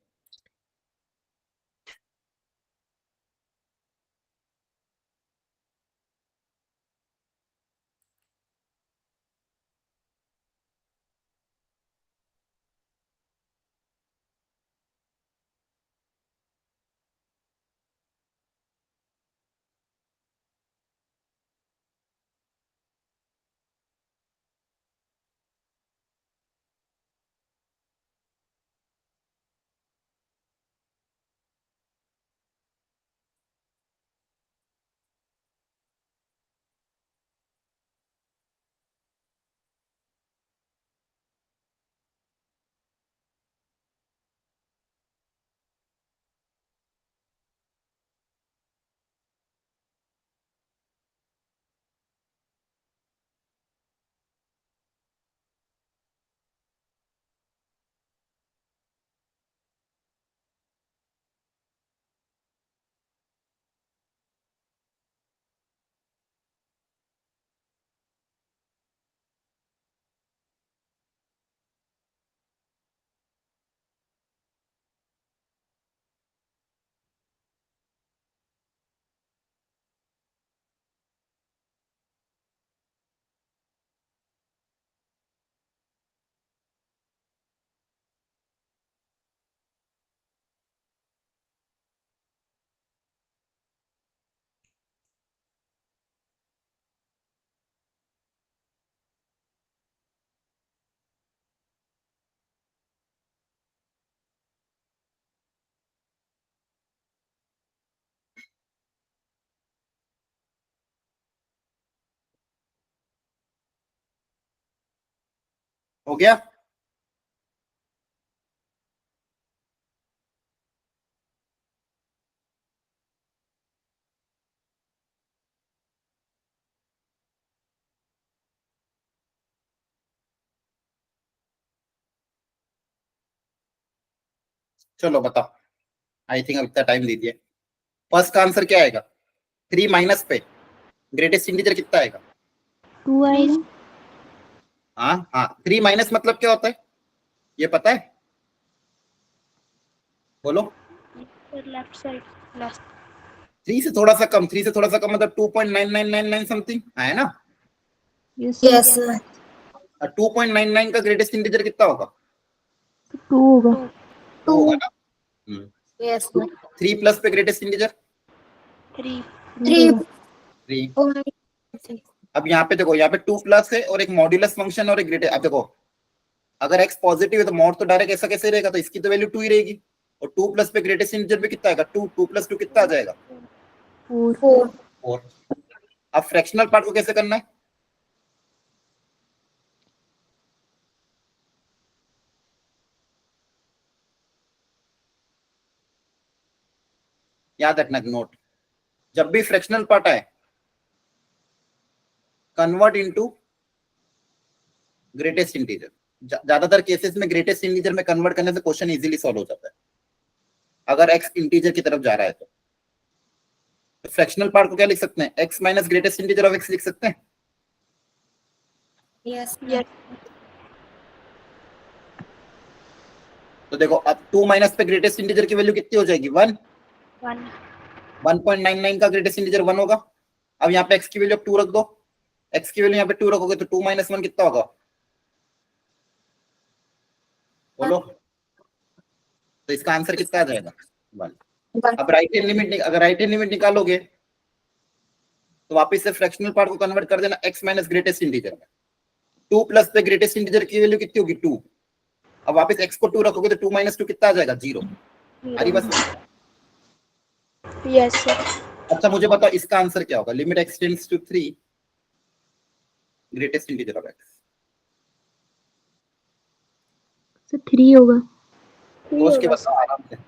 हो गया? चलो बताओ, आई थिंक अब इतना टाइम दीजिए। फर्स्ट का आंसर क्या आएगा? 3 माइनस पे ग्रेटेस्ट इंटीजर कितना आएगा? 2 आएगा। हाँ हाँ, 3 माइनस मतलब क्या होता है ये पता है? बोलो। Left side last. 3 से थोड़ा सा कम, 3 से थोड़ा सा कम मतलब 2.9999 समथिंग है ना? Yes sir. 2.99 का ग्रेटेस्ट इंटीजर कितना होगा? 2 होगा। 2 होगा ना? Yes sir. 3 प्लस पे ग्रेटेस्ट इंटीजर 3 3 3। अब यहाँ पे देखो, यहाँ पे 2 प्लस है और एक मॉड्यूलस फंक्शन और एक ग्रेटेस्ट। अब देखो, अगर x पॉजिटिव है तो मॉड तो डायरेक्ट ऐसा कैसे रहेगा? तो इसकी तो वैल्यू 2 ही रहेगी। और 2 प्लस पे ग्रेटेस्ट इंटीजर पे कितना आएगा? 2। 2 प्लस 2 कितना आ जाएगा? 4 4। अब फ्रैक्शनल पार्ट को कैसे करना है? याद रखना नोट, जब भी फ्रैक्शनल पार्ट आए कन्वर्ट इनटू ग्रेटेस्ट इंटीजर। ज्यादातर केसेस में ग्रेटेस्ट इंटीजर में कन्वर्ट करने से क्वेश्चन इजीली सॉल्व हो जाता है अगर x इंटीजर की तरफ जा रहा है तो। फ्रैक्शनल पार्ट को क्या लिख सकते हैं? x minus greatest integer of x लिख सकते हैं। यस यस तो देखो, अब 2 माइनस पे ग्रेटेस्ट इंटीजर की वैल्यू कितनी हो जाएगी? 1। 1 1.99 का ग्रेटेस्ट इंटीजर 1 होगा। अब यहाँ पे x की वैल्यू 2 रख दो। x की वैल्यू यहाँ पे 2 रखोगे तो 2 माइनस 1 कितना होगा? बोलो। तो इसका आंसर कितना आ जाएगा? 1। अब राइट हैंड लिमिट, अगर राइट हैंड लिमिट निकालोगे तो वापस से फ्रैक्शनल पार्ट को कन्वर्ट कर देना x माइनस ग्रेटेस्ट इंटीजर में। 2 प्लस पे ग्रेटेस्ट इंटीजर की वैल्यू कितनी होगी? 2। अब वापस x को 2 रखोगे तो 2 माइनस 2 कितना आ जाएगा? 0। अरे बस। Yes sir. अच्छा मुझे बताओ इसका आंसर क्या होगा? Limit x tends to 3 greatest integer of x। Sir 3 होगा। सोच के बताओ आराम से।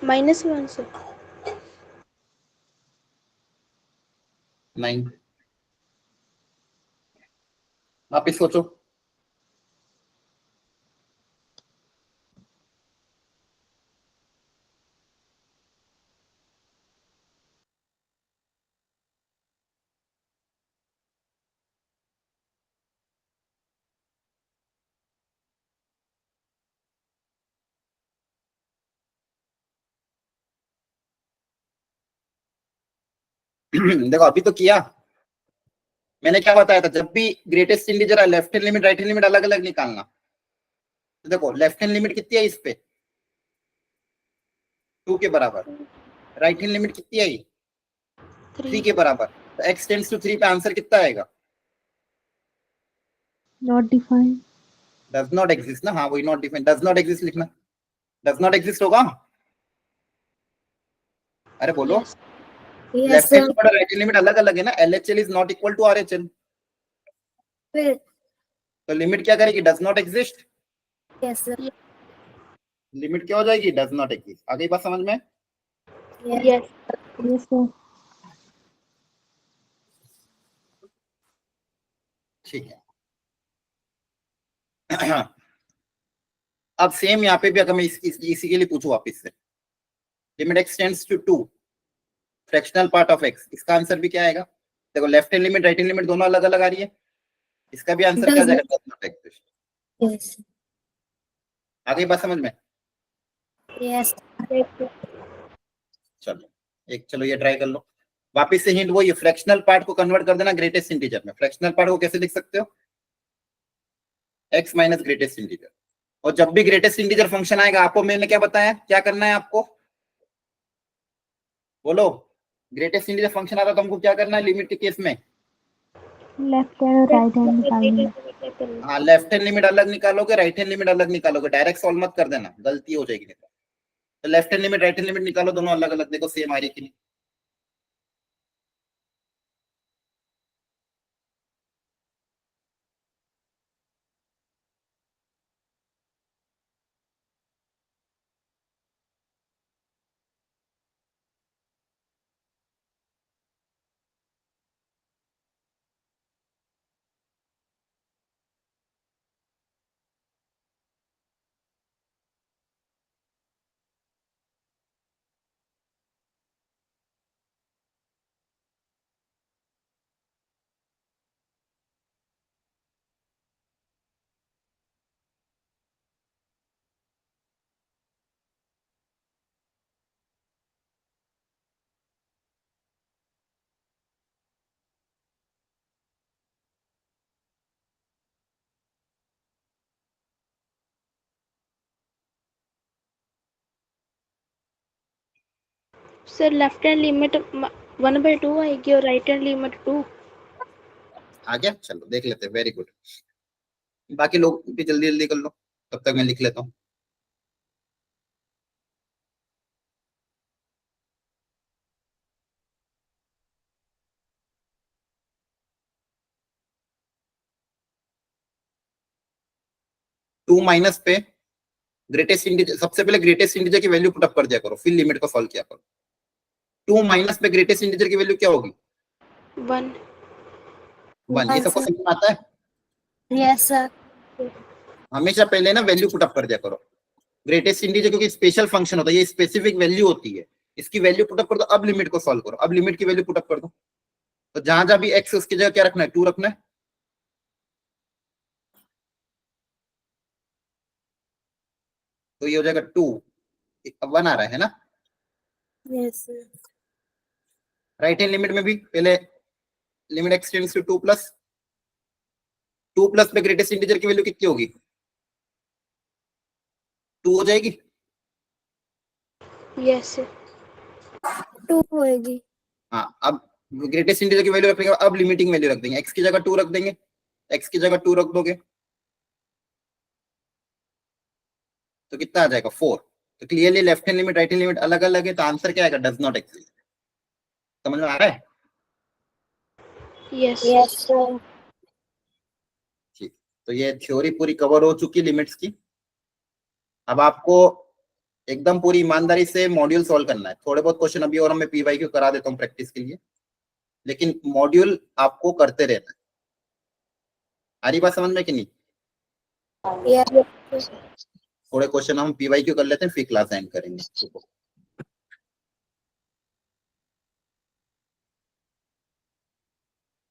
-1 सर। 9। वापिस सोचो। देखो अभी तो किया मैंने, क्या बताया था? जब भी greatest integer left hand limit right hand limit अलग अलग निकालना। तो देखो लेफ्ट हैंड लिमिट कितनी है इस पे? 2 के बराबर। राइट हैंड लिमिट कितनी आई? 3 के बराबर। तो x टेंड्स टू 3 पे आंसर कितना आएगा? Not defined. Does not exist ना? हाँ वही not defined, does not exist लिखना। डज नॉट एग्जिस्ट होगा। अरे बोलो। Yes left hand sir. और राइट हैंड लिमिट अलग अलग है ना। LHL is not equal to RHL। फिर तो लिमिट क्या करेगी? Does not exist. Yes sir. Limit क्या हो जाएगी? Does not exist. आ गई बात समझ में? Yes yes sir. ठीक है। अब सेम यहाँ पे भी अगर मैं इसी के लिए पूछूं वापस से, limit x tends to 2 fractional part of x, इसका आंसर भी क्या आएगा? देखो left hand limit right hand limit दोनों अलग अलग आ रही है, इसका भी आंसर क्या आ जाएगा? Does not exist. यस आ गई बात समझ में? यस चलो चलो ये ट्राई कर लो। वापिस से हिंट वो, ये फ्रैक्शनल पार्ट को कन्वर्ट कर देना ग्रेटेस्ट इंटीजर में। फ्रैक्शनल पार्ट को कैसे लिख सकते हो? x minus greatest integer. और जब भी ग्रेटेस्ट इंटीजर फंक्शन आएगा, आपको मैंने क्या बताया, क्या करना है आपको, बोलो। ग्रेटेस्ट इंटीजर फंक्शन आता है तो हमको क्या करना है लिमिट के केस में? लेफ्ट हैंड और राइट हैंड निकालनी है। हाँ, लेफ्ट हैंड लिमिट अलग निकालोगे, राइट हैंड लिमिट अलग निकालोगे, डायरेक्ट सॉल्व मत कर देना, गलती हो जाएगी। तो left hand limit right hand limit निकालो, दोनों अलग अलग, देखो सेम आ रही कि नहीं। सर लेफ्ट हैंड लिमिट 1/2 आएगी और राइट हैंड लिमिट 2। आ गया, चलो देख लेते हैं, वेरी गुड। बाकी लोग भी जल्दी जल्दी कर लो, तब तक मैं लिख लेता हूँ। टू माइनस पे ग्रेटेस्ट इंटीजर, सबसे पहले ग्रेटेस्ट इंटीजर की वैल्यू पुट अप कर दिया करो, फिर लिमिट को सॉल्व किया करो। टू माइनस पे ग्रेटेस्ट इंटीजर की वैल्यू क्या होगी? 1। 1। ये सबको समझ में आता है? Yes sir. हमेशा पहले ना वैल्यू पुट अप कर दिया करो। ग्रेटेस्ट इंटीजर क्योंकि स्पेशल फंक्शन होता है, ये स्पेसिफिक वैल्यू होती है, इसकी वैल्यू पुट अप कर दो। अब लिमिट को सॉल्व करो, अब लिमिट की वैल्यू पुट अप कर दो। तो जहां जहां भी एक्स, उसकी जगह क्या रखना है? 2 रखना है। तो ये हो जाएगा 2, अब 1 आ रहा है ना। Yes sir. Right hand limit में भी पहले limit x tends to 2 plus, 2 plus पे ग्रेटेस्ट इंटीजर की वैल्यू कितनी होगी? 2 हो जाएगी। Yes sir. 2 होएगी। हाँ, अब ग्रेटेस्ट इंटीजर की वैल्यू रखेंगे, अब लिमिटिंग वैल्यू रख देंगे, एक्स की जगह 2 रख देंगे, एक्स की जगह 2 रख दोगे तो कितना आ जाएगा? 4। तो clearly left hand limit right hand limit अलग अलग है, तो आंसर क्या आएगा? Does not exist. समझ में आ रहा है? Yes yes sir. ठीक, तो ये थ्योरी पूरी कवर हो चुकी लिमिट्स की। अब आपको एकदम पूरी ईमानदारी से मॉड्यूल सॉल्व करना है। थोड़े बहुत क्वेश्चन अभी और मैं पीवाई क्यू करा देता हूँ प्रैक्टिस के लिए, लेकिन मॉड्यूल आपको करते रहना है। आ रही बात समझ में कि नहीं? यस। थोड़े क्वेश्चन हम पीवाई क्यू कर लेते हैं, फिर क्लास एंड करेंगे।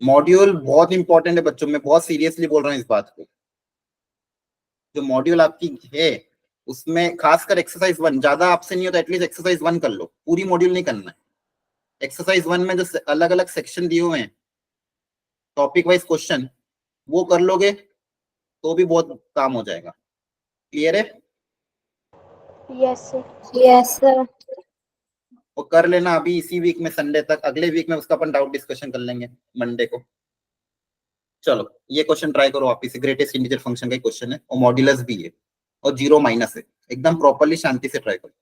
मॉड्यूल बहुत इंपॉर्टेंट है बच्चों, मैं बहुत सीरियसली बोल रहा हूँ इस बात को। जो मॉड्यूल आपकी है उसमें खासकर एक्सरसाइज 1 ज्यादा आपसे नहीं होता, एटलीस्ट एक्सरसाइज 1 कर लो, पूरी मॉड्यूल नहीं करना है। एक्सरसाइज 1 में जो अलग अलग सेक्शन दिए हुए हैं, टॉपिक वाइज क्वेश्चन, वो कर लोगे तो भी बहुत काम हो जाएगा। क्लियर है? Yes sir. Yes sir. वो कर लेना अभी इसी वीक में, संडे तक। अगले वीक में उसका अपन डाउट डिस्कशन कर लेंगे मंडे को। चलो ये क्वेश्चन ट्राई करो वापिस से, ग्रेटेस्ट इंटीजर फंक्शन का क्वेश्चन है और मॉड्यूलस भी है और जीरो माइनस है, एकदम प्रॉपर्ली शांति से ट्राई करो।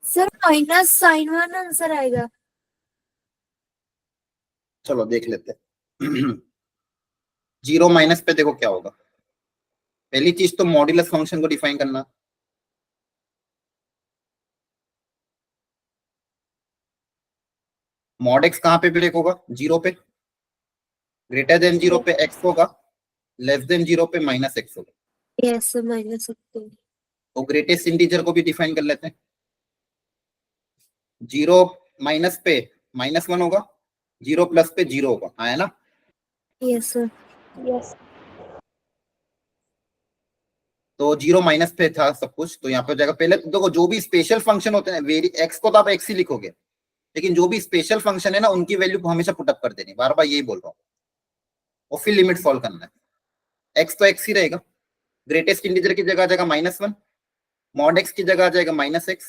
Sir minus sine one answer आएगा। चलो देख लेते हैं। जीरो माइनस पे देखो क्या होगा। पहली चीज तो मॉड्यूलस फंक्शन को डिफाइन करना। मॉड एक्स कहाँ पे ब्रेक होगा? जीरो पे। ग्रेटर देन जीरो पे एक्स होगा, लेस देन जीरो पे माइनस एक्स होगा। यस सर माइनस सकते हैं। तो ग्रेटेस्ट इंटीजर को भी डिफाइन कर लेते हैं। जीरो माइनस पे माइनस वन होगा, जीरो प्लस पे जीरो होगा, आया ना? Yes sir. Yes. तो जीरो माइनस पे था सब कुछ, तो यहाँ पे हो जाएगा। पहले तो देखो जो भी स्पेशल फंक्शन होते हैं, वेरी एक्स को तो आप एक्स ही लिखोगे, लेकिन जो भी स्पेशल फंक्शन है ना उनकी वैल्यू को हमेशा पुटअप कर देनी, बार बार यही बोल रहा हूँ, और फिर लिमिट सॉल्व करना है। एक्स तो एक्स ही रहेगा। ग्रेटेस्ट इंटीजर की जगह आ जाएगा माइनस वन, मॉड एक्स की जगह आ जाएगा minus x,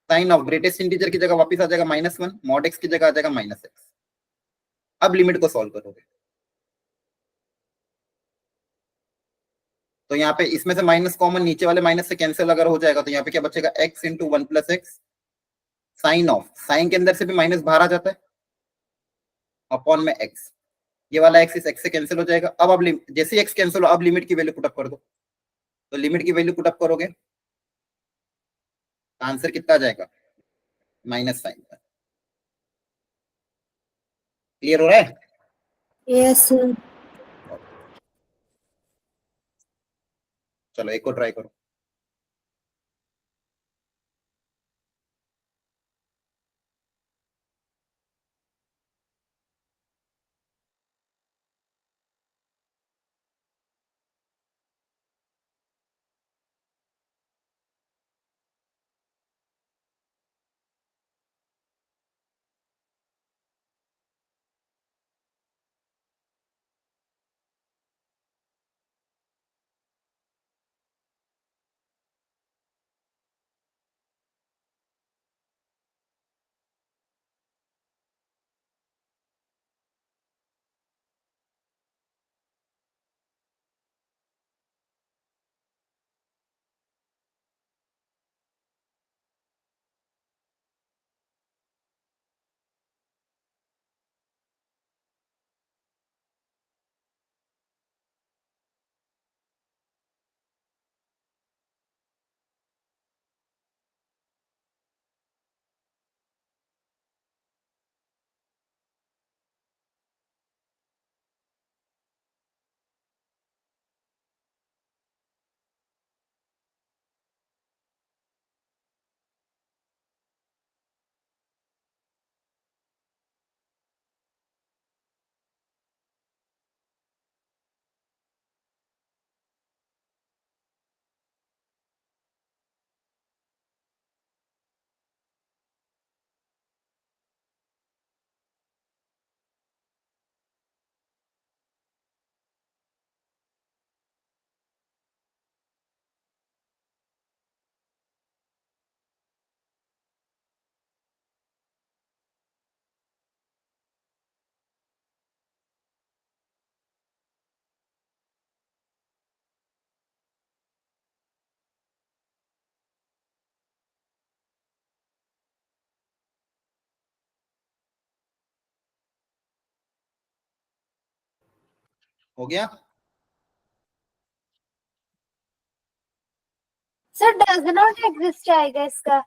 sine of greatest integer की जगह वापस आ जाएगा माइनस वन, मॉड एक्स की जगह आ जाएगा माइनस एक्स। अब लिमिट को सॉल्व करोगे तो यहाँ पे इसमें से माइनस कॉमन, नीचे वाले माइनस से कैंसिल अगर हो जाएगा तो यहाँ पे क्या बचेगा? X into one plus x, sine of, sine के अंदर से भी माइनस बाहर आ जाता है, अपॉन में एक्स। ये वाला एक्स इस एक्स से कैंसिल हो जाएगा। अब जैसे एक्स कैंसिल हो, अब लिमिट की वैल्यू पुटअप कर दो। तो लिमिट की वैल्यू पुटअप करोगे, आंसर कितना आ जाएगा? Minus sign. क्लियर हो रहा है? Yes sir. चलो एक और ट्राई करो। हो गया? सर डज नॉट एग्जिस्ट आएगा इसका।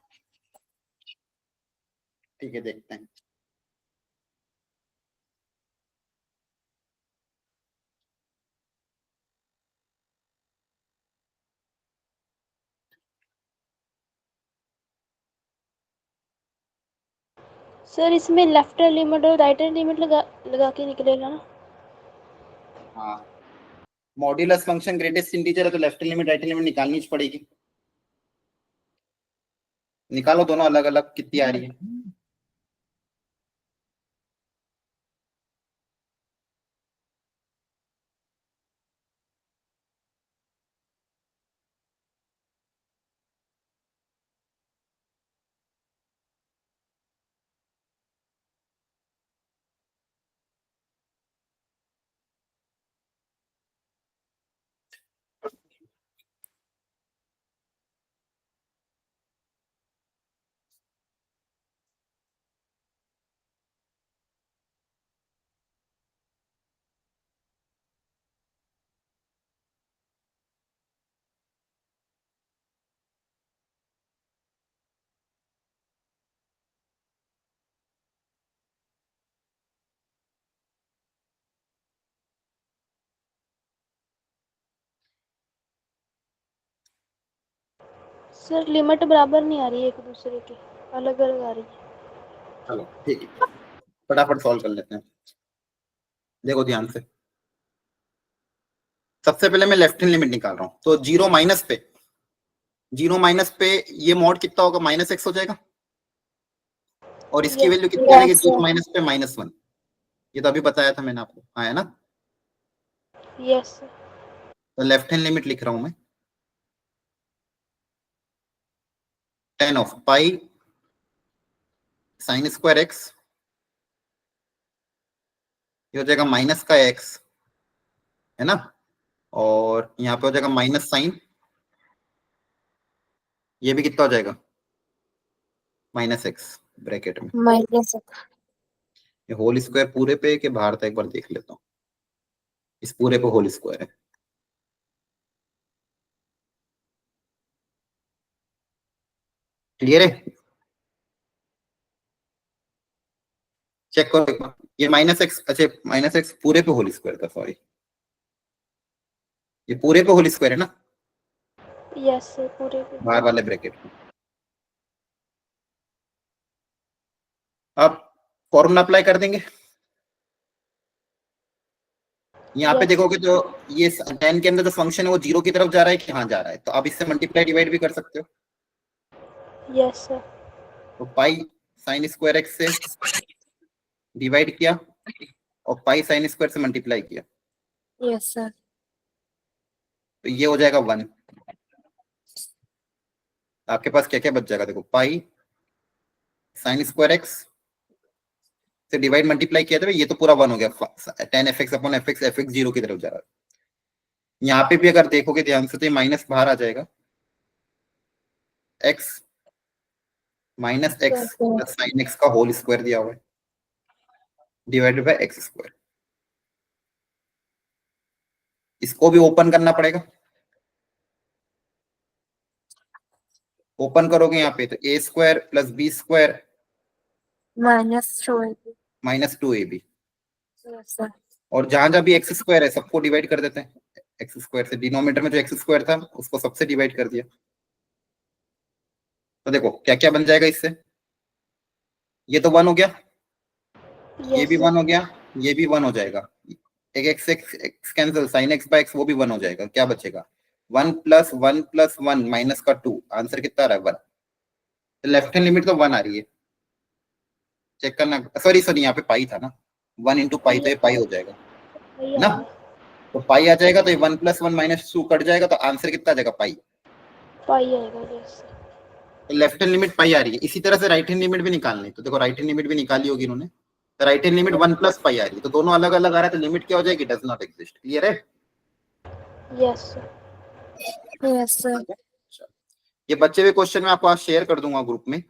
ठीक है देखते हैं। सर इसमें लेफ्ट हैंड लिमिट और राइट हैंड लिमिट लगा के निकलेगा ना? हाँ, मॉड्यूलस फंक्शन ग्रेटेस्ट इंटीजर है तो लेफ्ट लिमिट राइट लिमिट निकालनी पड़ेगी। निकालो दोनों अलग अलग, कितनी आ रही है? सर लिमिट बराबर नहीं आ रही है एक दूसरे के, अलग अलग आ रही है। चलो ठीक है, फटाफट सॉल्व कर लेते हैं। देखो ध्यान से, सबसे पहले मैं लेफ्ट हैंड लिमिट निकाल रहा हूं, तो 0 माइनस पे ये मॉड कितना होगा, -x हो जाएगा, और इसकी Yes. वैल्यू कितनी आएगी, Yes, 0 sir. माइनस पे -1। ये तो अभी बताया था मैंने आपको, आया ना। Yes sir. तो लेफ्ट हैंड लिमिट लिख रहा हूं मैं, tan of pi sin square x, ये हो जाएगा माइनस का x, है ना, और यहाँ पे हो जाएगा माइनस साइन, ये भी कितना हो जाएगा, -x ब्रैकेट में। Minus ये होल स्क्वायर पूरे पे के बाहर था, एक बार देख लेता हूँ, इस पूरे पे होल स्क्वायर है। क्लियर है, चेक करो एक बार, ये -x, अच्छा -x पूरे पे होल स्क्वायर था, सॉरी, ये पूरे पे होल स्क्वायर है ना, यस सर, पूरे पे। बाहर वाले ब्रैकेट में। अब फॉर्मूला अप्लाई कर देंगे, यहाँ पे Yes. देखोगे तो ये tan के अंदर जो फंक्शन है वो 0 की तरफ जा रहा है कि हाँ जा रहा है, तो आप इससे मल्टीप्लाई डिवाइड भी कर सकते हो। Yes sir. तो पाई साइन स्क्वायर x से डिवाइड किया और पाई साइन स्क्वायर से मल्टीप्लाई किया, Yes, sir. तो ये हो जाएगा 1। आपके पास क्या क्या बच जाएगा, देखो पाई साइन स्क्वायर x से डिवाइड मल्टीप्लाई किया था, ये तो पूरा 1 हो गया, tan fx upon fx, fx 0 की तरफ जा रहा है। यहाँ पे भी अगर देखोगे ध्यान से तो ये माइनस बाहर आ जाएगा, x minus x plus sine x का होल स्क्वायर दिया हुआ है डिवाइडेड बाय एक्स स्क्वायर। इसको भी ओपन करना पड़ेगा, ओपन करोगे यहाँ पे तो a square plus b square minus 2ab, yes, sir. और जहां जहां भी एक्स स्क्वायर है सबको डिवाइड कर देते हैं, एक्स स्क्वायर से डिनोमिनेटर में जो एक्स स्क्वायर था उसको सबसे डिवाइड कर दिया। तो देखो क्या क्या बन जाएगा इससे, ये तो 1 हो गया, ये यस भी सर। 1 हो गया, ये भी 1 हो जाएगा, एक x x cancel, sine x by x वो भी 1 हो जाएगा, क्या बचेगा 1 प्लस 1 प्लस 1 माइनस का 2, आंसर कितना आ रहा है 1। तो लेफ्ट हैंड लिमिट तो 1 आ रही है, चेक करना, सॉरी यहाँ पे पाई था ना, 1 इंटू पाई, तो ये पाई हो जाएगा वही आ ना, गया। तो पाई आ जाएगा, तो ये 1 प्लस 1 माइनस 2 कट जाएगा, तो आंसर कितना आ जाएगा पाई। पाई आएगा। Yes sir. तो लेफ्ट हैंड लिमिट पाई आ रही है। इसी तरह से राइट हैंड लिमिट भी निकालनी, तो देखो राइट हैंड लिमिट भी निकाली होगी इन्होंने, तो right hand limit 1 plus pi आ रही है, तो दोनों अलग अलग आ रहा है, तो लिमिट क्या हो जाएगी, डज नॉट एग्जिस्ट। क्लियर है, यस सर। Yes, sir. ये बच्चे हुए क्वेश्चन में आपको आज शेयर कर दूंगा ग्रुप में।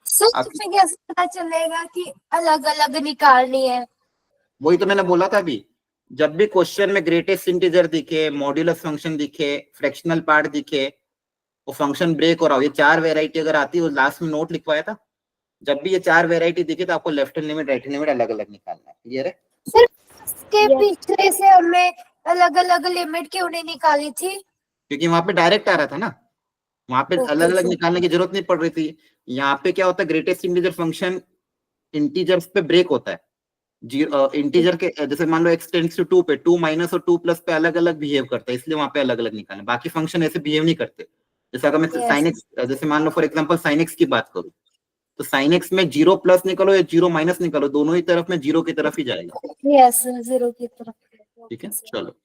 सर इसमें कैसे पता चलेगा कि अलग अलग निकालनी है? वही तो मैंने बोला था अभी, जब भी क्वेश्चन में ग्रेटेस्ट इंटीजर दिखे, मॉड्यूलस फंक्शन दिखे, फ्रैक्शनल पार्ट दिखे, वो फंक्शन ब्रेक हो रहा हो, ये 4 वेराइटी अगर आती है, वो लास्ट में नोट लिखवाया था, जब भी ये 4 वेराइटी दिखे तो आपको left hand limit right hand limit अलग अलग निकालना है। क्लियर है, सर इसके Yes. पिछले से हमने अलग अलग लिमिट क्यों नहीं निकाली थी? क्योंकि वहां पे डायरेक्ट आ रहा था ना, वहां पे Okay, अलग अलग sir. निकालने की जरूरत नहीं पड़ रही थी। यहाँ पे क्या होता है, ग्रेटेस्ट इंटीजर फंक्शन इंटीजर्स पे ब्रेक होता है, इंटीजर के जैसे मान लो x टेंड्स टू 2 पे 2 माइनस और 2 प्लस पे अलग अलग बिहेव करता है, इसलिए वहां पे अलग अलग निकालना, बाकी फंक्शन ऐसे बिहेव नहीं करते। जैसे अगर मैं Yes. साइन एक्स, जैसे मान लो फॉर एग्जांपल साइन एक्स की बात करूं, तो साइन एक्स में 0 प्लस निकालो या 0 माइनस निकालो, दोनों ही तरफ में 0 की तरफ ही जाएगा। Yes, 0 की तरफ। ठीक है, चलो।